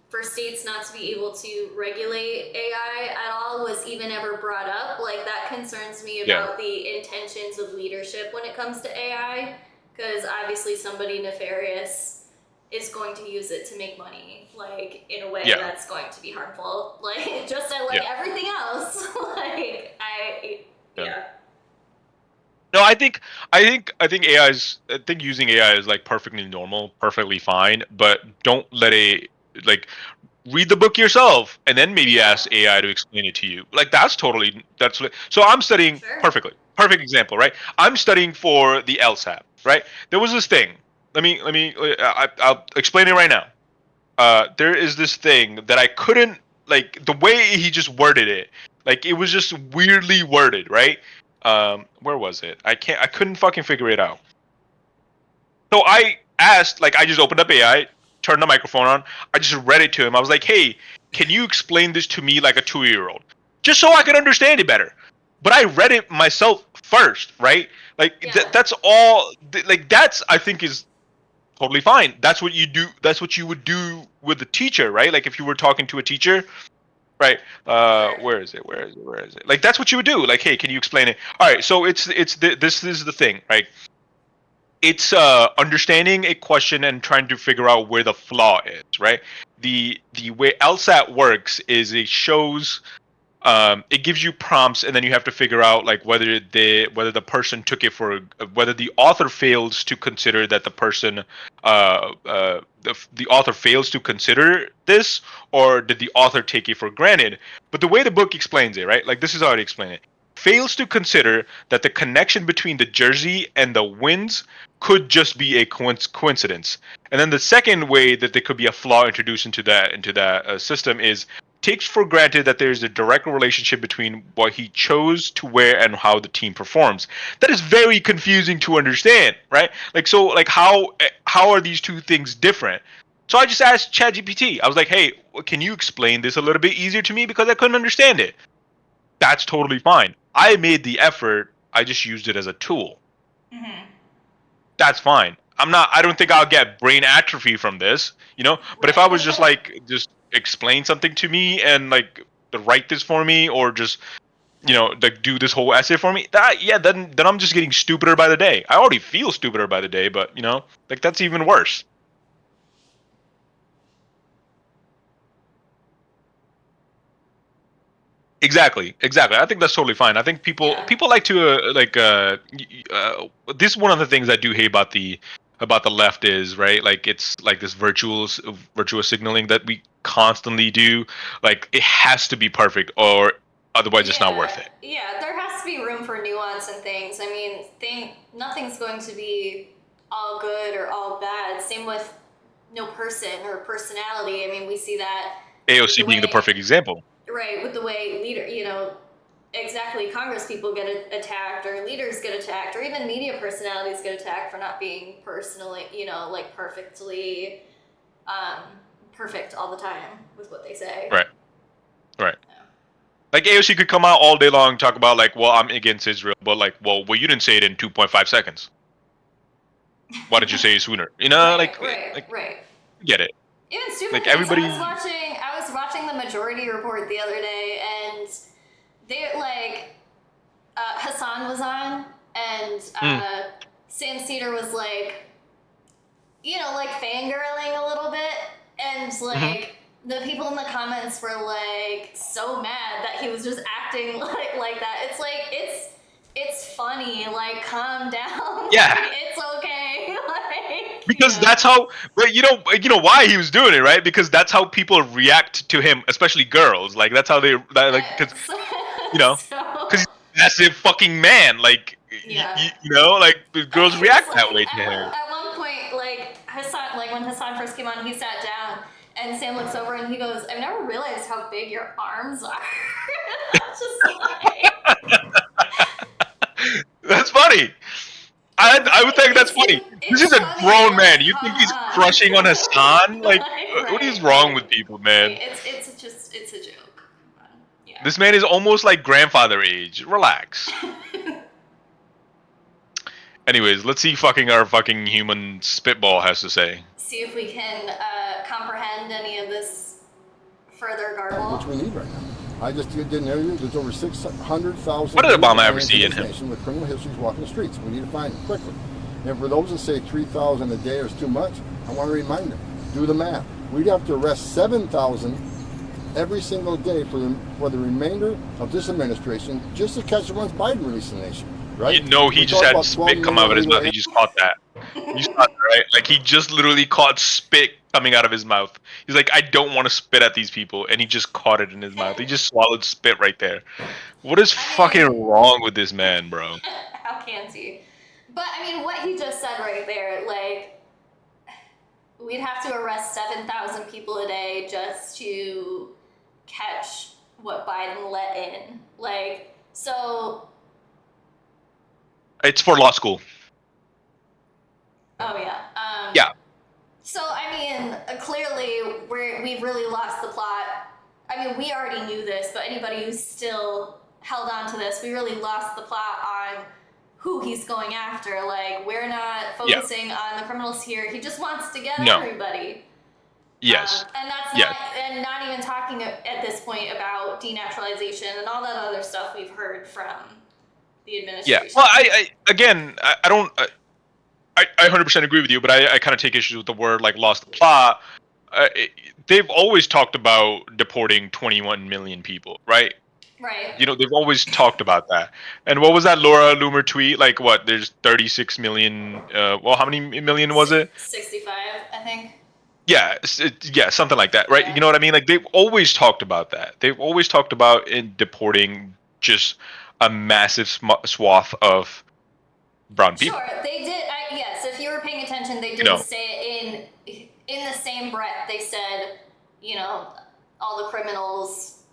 for states not to be able to regulate AI at all was even ever brought up. Like, that concerns me about the intentions of leadership when it comes to AI, because obviously somebody nefarious is going to use it to make money, like, in a way that's going to be harmful, like, just like everything else. Like, No, I think AI's. I think using AI is like perfectly normal, perfectly fine. But don't let read the book yourself and then maybe ask AI to explain it to you. Like that's so I'm studying perfectly. Perfect example, right? I'm studying for the LSAT, right? There was this thing. I'll explain it right now. There is this thing that I couldn't, like, the way he just worded it. Like it was just weirdly worded, right? Where was it? I couldn't fucking figure it out. So I asked, like, I just opened up AI, turned the microphone on, I just read it to him. I was like, hey, can you explain this to me like a 2-year-old? Just so I could understand it better. But I read it myself first, right? Like, that's all, like, that's, I think, is totally fine. That's what you do. That's what you would do with the teacher, right? Like, if you were talking to a teacher, right? Where is it? Like, that's what you would do. Like, hey, can you explain it? All right, so this is the thing, right? It's understanding a question and trying to figure out where the flaw is, right? The way LSAT works is it shows, it gives you prompts, and then you have to figure out like whether the person took it for, whether the author fails to consider that the person the author fails to consider this, or did the author take it for granted. But the way the book explains it, right? Like, this is how it explains it. Fails to consider that the connection between the jersey and the winds could just be a coincidence. And then the second way that there could be a flaw introduced into that system is takes for granted that there's a direct relationship between what he chose to wear and how the team performs. That is very confusing to understand, right? Like, so, like, how are these two things different? So I just asked ChatGPT. I was like, hey, can you explain this a little bit easier to me, because I couldn't understand it. That's totally fine. I made the effort. I just used it as a tool. That's fine. I don't think I'll get brain atrophy from this, but if I was just explain something to me and like write this for me, or just like do this whole essay for me, then I'm just getting stupider by the day. I already feel stupider by the day, but like, that's even worse. Exactly. I think that's totally fine. I think people like to this is one of the things I do hate about the left is, right, like, it's like this virtuous signaling that we constantly do. Like, it has to be perfect, or otherwise it's not worth it. Yeah, there has to be room for nuance and things. I mean, nothing's going to be all good or all bad. Same with no person or personality. I mean, we see that AOC being the perfect example. Right, with the way exactly, Congress people get attacked, or leaders get attacked, or even media personalities get attacked for not being personally, like, perfectly perfect all the time with what they say. Right. Like, AOC could come out all day long and talk about, like, well, I'm against Israel, but like, well, you didn't say it in 2.5 seconds. Why did you say it sooner? Right. Get it. Even stupid like, things. everybody. I was watching the Majority Report the other day, and they Hassan was on, and Sam Cedar was like, like, fangirling a little bit, and like the people in the comments were like so mad that he was just acting like that. It's like, it's funny, like, calm down. Yeah. Like, it's okay. Like, because that's how, but you know why he was doing it, right? Because that's how people react to him, especially girls. Like, that's how they, like, because because he's a massive fucking man. Like, like, the girls react that way to him. At one point, like, Hassan, like, when Hassan first came on, he sat down, and Sam looks over and he goes, "I've never realized how big your arms are." That's just like. That's funny. I would think that's funny. This is a grown man. You think he's crushing on Hassan? Like, what is wrong with people, man? It's a joke. Yeah. This man is almost like grandfather age. Relax. Anyways, let's see fucking our fucking human spitball has to say. See if we can comprehend any of this further garble. Which we need right now. I just did an interview. There's over 600,000. What did Obama ever see in him? With criminal histories walking the streets. We need to find them quickly. And for those that say 3,000 a day is too much, I want to remind them, do the math. We'd have to arrest 7,000 every single day for the remainder of this administration just to catch the ones Biden released in the nation. Right? You know, he just had spit come out of his mouth. He just caught that. You saw that, right? Like, he just literally caught spit coming out of his mouth. He's like, I don't want to spit at these people. And he just caught it in his mouth. He just swallowed spit right there. What is fucking wrong with this man, bro? How can he? But, I mean, what he just said right there, like, we'd have to arrest 7,000 people a day just to catch what Biden let in. Like, so... It's for law school. Oh, yeah. Yeah. So, I mean, clearly, we've really lost the plot. I mean, we already knew this, but anybody who's still held on to this, we really lost the plot on who he's going after. Like, we're not focusing on the criminals here. He just wants to get everybody. Yes. And that's not even talking at this point about denaturalization and all that other stuff we've heard from the administration. Yeah. Well, I don't. I 100% agree with you, but I kind of take issues with the word like lost the plot. They've always talked about deporting 21 million people, right? Right. You know, they've always talked about that. And what was that Laura Loomer tweet? Like, what? There's 36 million. Well, how many million was it? 65, I think. Yeah, yeah, something like that, right? You know what I mean? Like, they've always talked about that. They've always talked about deporting just a massive swath of brown people. Sure, they did. Yes, if you were paying attention, they did say it in the same breath. They said, you know, all the criminals,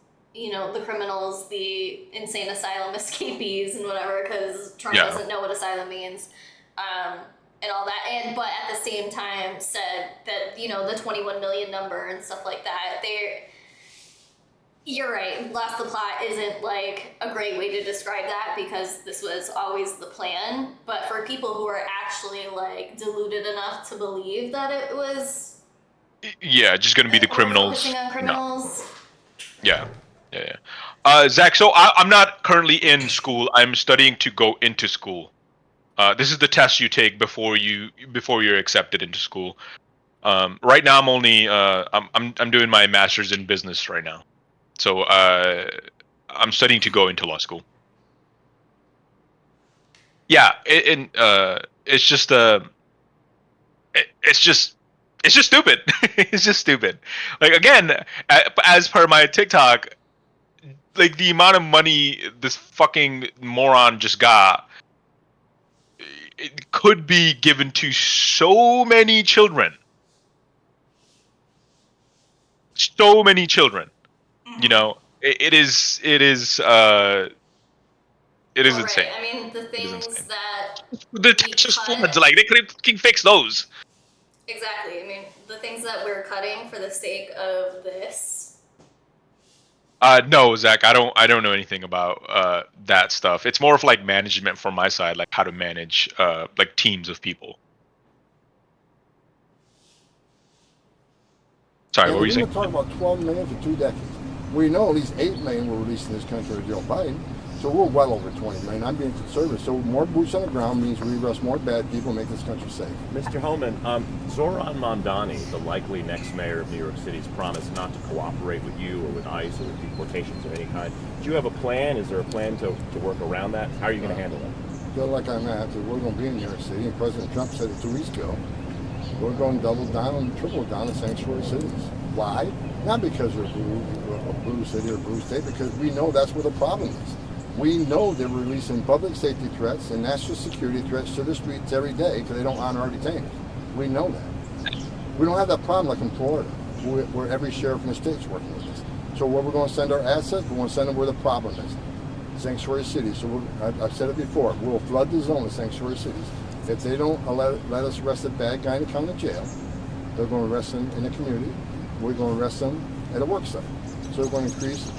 the insane asylum escapees and whatever, because Trump doesn't know what asylum means, and all that. But at the same time, said that the 21 million number and stuff like that. You're right. Lost the plot isn't like a great way to describe that because this was always the plan. But for people who are actually like deluded enough to believe that it was, just going to be the criminals. Focusing on criminals. Yeah. Zach, so I'm not currently in school. I'm studying to go into school. This is the test you take before you're accepted into school. Right now, I'm only I'm doing my master's in business right now. So I'm studying to go into law school. Yeah, it's just stupid. It's just stupid. Like, again, as per my TikTok, like the amount of money this fucking moron just got, it could be given to so many children. So many children. You know, it is insane. I mean, the things that the Texas floods, like, they could fucking fix those. Exactly. I mean, the things that we're cutting for the sake of this. No, Zach, I don't know anything about that stuff. It's more of like management from my side, like how to manage like teams of people. Sorry, what were you saying? We're talking about 12 million for 2 decades. We know at least 8 million were released in this country with Joe Biden, so we're well over 20 million. I'm being conservative, so more boots on the ground means we arrest more bad people and make this country safe. Mr. Homan, Zoran Mondani, the likely next mayor of New York City's promised not to cooperate with you or with ICE or with deportations of any kind. Do you have a plan? Is there a plan to work around that? How are you going to handle it? Feel like I'm at, we're going to be in New York City, and President Trump said it 2 weeks ago. We're going to double down and triple down in sanctuary cities. Why? Not because we're a blue city or blue state, because we know that's where the problem is. We know they're releasing public safety threats and national security threats to the streets every day because they don't honor our detainees. We know that. We don't have that problem like in Florida, where every sheriff in the state's working with us. So where we're going to send our assets, we're going to send them where the problem is. Sanctuary cities. So I've said it before, we'll flood the zone of sanctuary cities. If they don't let us arrest a bad guy in the county jail, they're going to arrest him in the community. We're going to arrest them at a work site. So So we're going to increase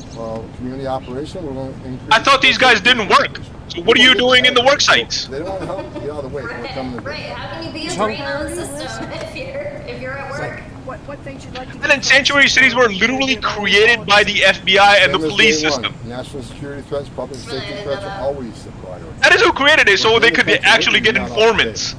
community operation. We're going to increase. I thought these guys didn't work. So what are you doing in the work sites? They don't want to help. Get out of the way. Right. How can you be a brain on the system if you're at work? What things you'd like to do? And then sanctuary cities were literally created by the FBI and the police system. National security threats, public safety threats are always the priority. That is who created it, so they could actually get informants.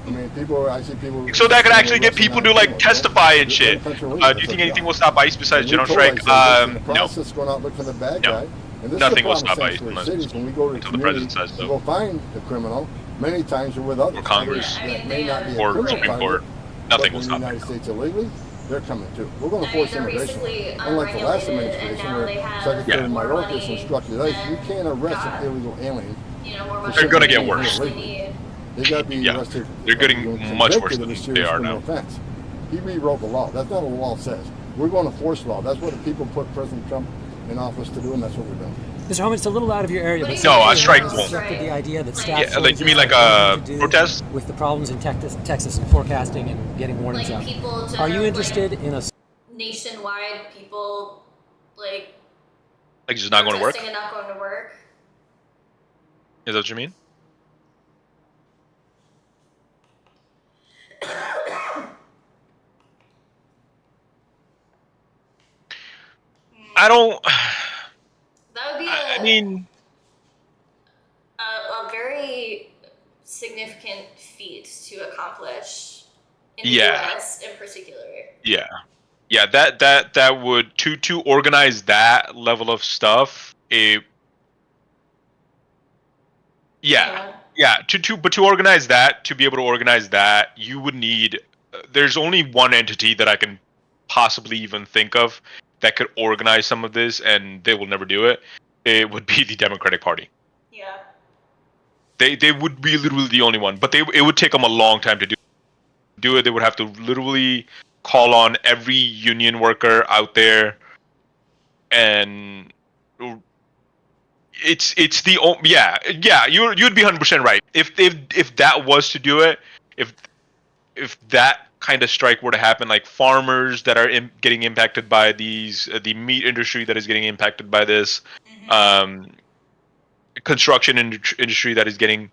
I mean, I see people. So that could actually get people to like testify and shit. Do you think anything will stop ICE besides general strike? No. Going out look for the bad guy. And this Nothing will is the stop problem ICE in sanctuary cities. When we go to until the president says so. to go find the criminal, many times you're with others. Or Congress. That may not be a Or criminal Supreme target, Court. Nothing will but stop in the United States illegally, they're coming too. We're going to I force mean, they're immigration. basically Unlike the last unregulated, administration and now where they have Secretary more Mayorkas money instructed ICE, you can't arrest an illegal alien. More money. They're gonna get worse. They got to be arrested. They're getting much worse than they are now. Offense. He rewrote the law. That's not what the law says. We're going to force law. That's what the people put President Trump in office to do, and that's what we're doing. Mr. Holman, it's a little out of your area. But No, a strike won't. The idea that staff Yeah, like you mean like a protest? with the problems in Texas and forecasting and getting warnings Like out. people to Are you have, interested in a nationwide people like just not going to work? protesting and not going to work? Is that what you mean? I don't. That would be I mean, a very significant feat to accomplish in the Yeah. US in particular. yeah, that would to organize that level of stuff. To organize that, to be able to organize that, you would need. There's only one entity that I can possibly even think of that could organize some of this, and they will never do it. It would be the Democratic Party. Yeah. They would be literally the only one, but it would take them a long time to do it. They would have to literally call on every union worker out there, and it's the you'd be 100% right. If that was to do it, if that kind of strike were to happen, like farmers that are getting impacted by these, the meat industry that is getting impacted by this, construction industry that is getting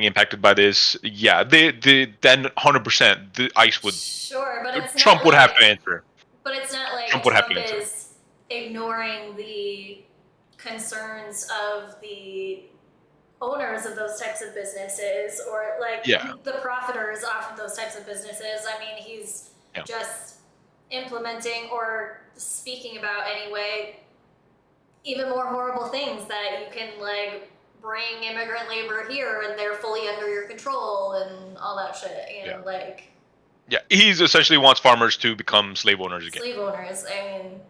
impacted by this, then 100% the ICE would. Sure, but it's Trump not would like, have to answer. But it's not like Trump would have to Trump answer. is ignoring the concerns of the owners of those types of businesses, or like the profiters off of those types of businesses. I mean, he's just implementing or speaking about anyway even more horrible things, that you can like bring immigrant labor here and they're fully under your control and all that shit, you know, like He's essentially wants farmers to become slave owners again. slave owners. I mean,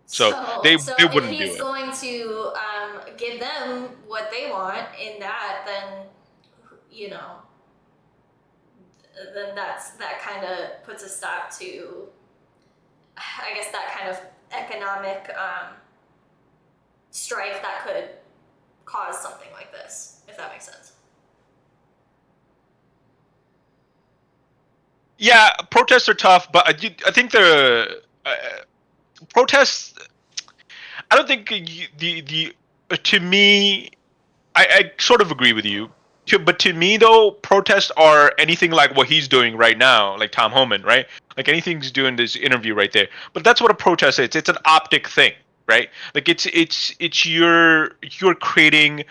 So they wouldn't if do he's it. going to give them what they want in that, then then that kind of puts a stop to, I guess, that kind of economic strife that could cause something like this, if that makes sense. Yeah, protests are tough, but I think the protests. I don't think the to me, I sort of agree with you. But to me, though, protests are anything like what he's doing right now, like Tom Homan, right? Like anything he's doing this interview right there. But that's what a protest is. It's an optic thing, right? Like it's you're creating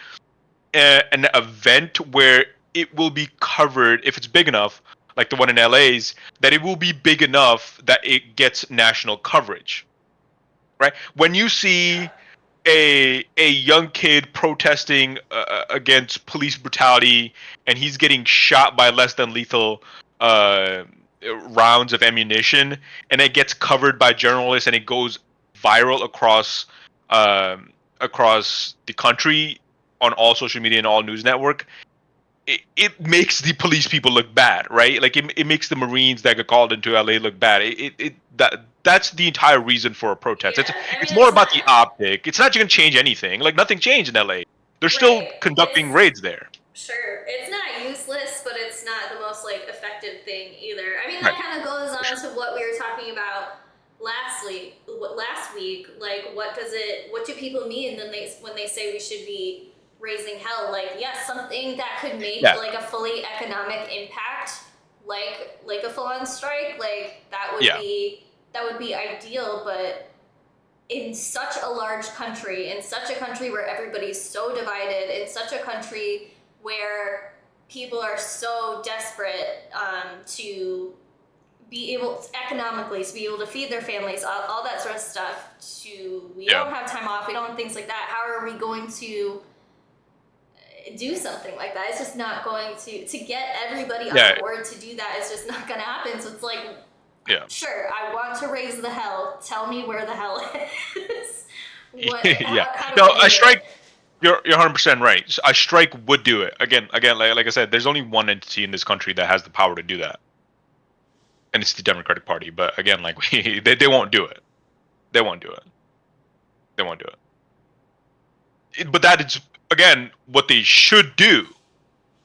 an event where it will be covered, if it's big enough, like the one in LA's, that it will be big enough that it gets national coverage, right? When you see a young kid protesting against police brutality, and he's getting shot by less than lethal rounds of ammunition, and it gets covered by journalists, and it goes viral across the country on all social media and all news network, it makes the police people look bad, right? Like it makes the Marines that get called into LA look bad. That's the entire reason for a protest. It's more about the optic. It's not going to change anything. Like nothing changed in LA. They're still conducting raids there. Sure, it's not useless, but it's it's not the most like effective thing either. I mean, that kind of goes on to what we were talking about last week. Like, what do people mean when they say we should be raising hell? Like, yes, something that could make like a fully economic impact, like a full-on strike, like that would be ideal, but in such a large country, in such a country where everybody's so divided, in such a country where people are so desperate to be able economically to be able to feed their families, all that sort of stuff. We don't have time off. We don't have things like that. How are we going to do something like that? It's just not going to get everybody on board to do that. It's just not going to happen. So it's like, sure, I want to raise the hell. Tell me where the hell is. How do a strike. You're 100% right. A strike would do it. Again, like I said, there's only one entity in this country that has the power to do that, and it's the Democratic Party. But again, like they won't do it. They won't do it. They won't do it. But that is again what they should do.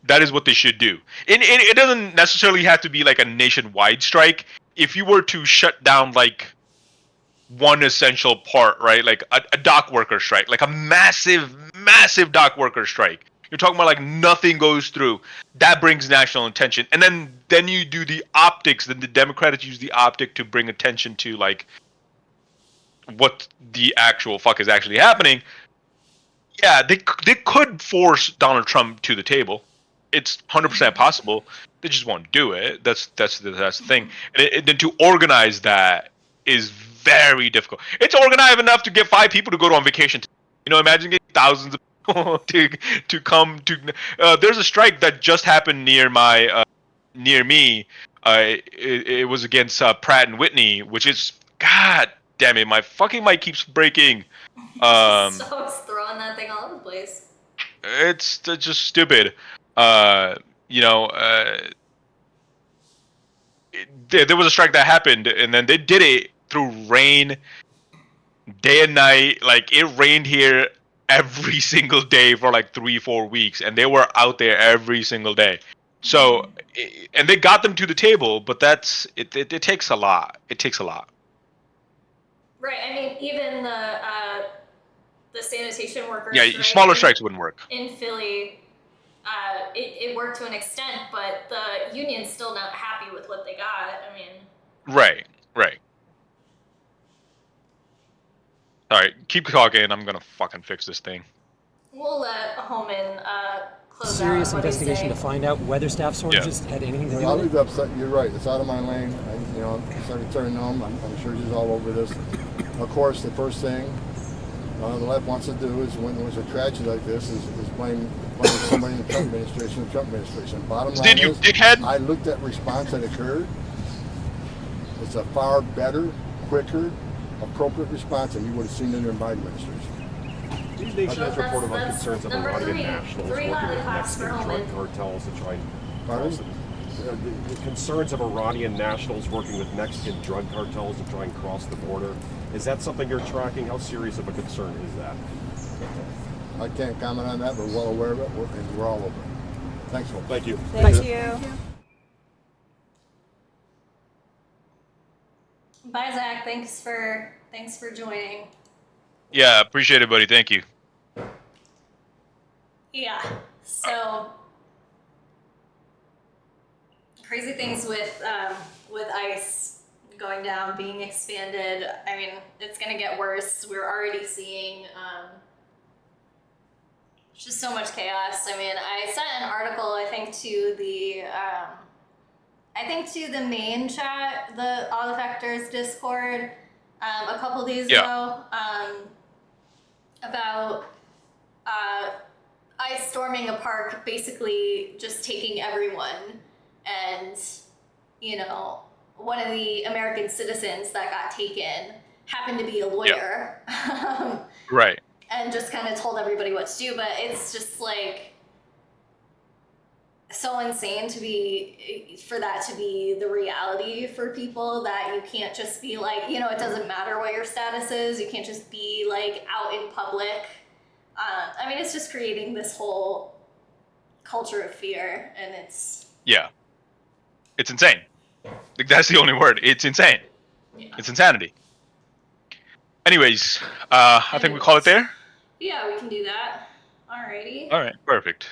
That is what they should do. It doesn't necessarily have to be like a nationwide strike. If you were to shut down like one essential part, right? Like a dock worker strike, like a massive dock worker strike. You're talking about like nothing goes through. That brings national attention. And then you do the optics, then the Democrats use the optic to bring attention to like what the actual fuck is actually happening. Yeah, they could force Donald Trump to the table. It's 100% possible. They just won't do it. That's the thing. And then to organize that is very difficult. It's organized enough to get 5 people to go on vacation. Imagine getting thousands of people to come to. There's a strike that just happened near me. It was against Pratt and Whitney, which is, god damn it, my fucking mic keeps breaking. So it's throwing that thing all over the place. It's just stupid. There was a strike that happened, and then they did it through rain, day and night. Like it rained here every single day for like 3-4 weeks, and they were out there every single day. So, and they got them to the table, but it takes a lot. It takes a lot. Right. I mean, even the sanitation workers. Yeah, smaller strikes wouldn't work. In Philly, it worked to an extent, but the union's still not happy with what they got. I mean. Right. All right, keep talking. I'm gonna fucking fix this thing. We'll let Holman close serious out. investigation to find out whether staff shortages had anything to do with it. Upset. You're right. It's out of my lane. Secretary Noem, I'm sure she's all over this. Of course, the first thing the left wants to do is when there's a tragedy like this is blame somebody in the Trump administration. Bottom line is, I looked at response that occurred. It's a far better, quicker, appropriate response than you would have seen in the Biden administration. News Nation has reported on concerns of Iranian nationals working with Mexican drug cartels to try and cross the concerns of Iranian nationals working with Mexican drug cartels to try and cross the border. Is that something you're tracking? How serious of a concern is that? I can't comment on that. We're well aware of it, and we're all over it. Thanks, folks. Thank you. Thank you. Bye, Zach. Thanks for joining. Yeah, appreciate it, buddy. Thank you. Yeah. So crazy things with ICE going down, being expanded. I mean, it's gonna get worse. We're already seeing just so much chaos. I mean, I sent an article, I think, to the main chat, the All Effectors Discord, a couple days ago, about ICE storming a park, basically just taking everyone, and one of the American citizens that got taken happened to be a lawyer. Right. And just kind of told everybody what to do, but it's just like so insane for that to be the reality for people, that you can't just be like, it doesn't matter what your status is, you can't just be like out in public. I mean, it's just creating this whole culture of fear, and it's Yeah. It's insane. Like, that's the only word. It's insane. Yeah. It's insanity. Anyways, I think we call it there. Yeah, we can do that. Alrighty. All right, perfect.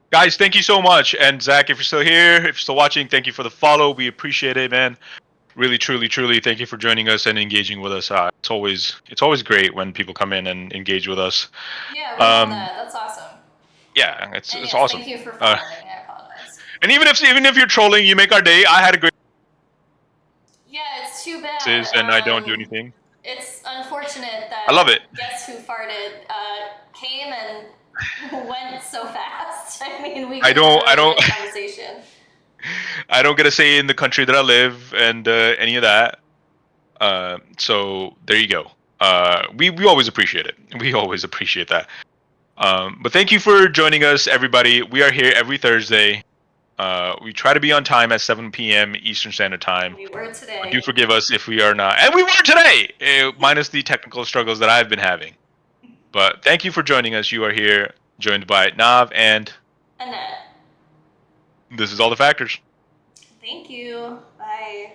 Guys, thank you so much. And Zach, if you're still here, if you're still watching, thank you for the follow. We appreciate it, man. Really, truly, truly, thank you for joining us and engaging with us. It's always great when people come in and engage with us. Yeah, we love that. That's awesome. Yeah, it's yes, awesome. Thank you for following. I apologize. And even if you're trolling, you make our day. I had a great. Yeah, it's too bad. And I don't do anything. It's unfortunate that I love it. Guess Who Farted came and went so fast. I mean, we I don't conversation. I don't get to say in the country that I live and any of that. So there you go. We always appreciate it. We always appreciate that. But thank you for joining us, everybody. We are here every Thursday. We try to be on time at 7 p.m. Eastern Standard Time. We were today. Do forgive us if we are not. And we were today, minus the technical struggles that I've been having. But thank you for joining us. You are here, joined by Nav and Annette. This is All the Factors. Thank you. Bye.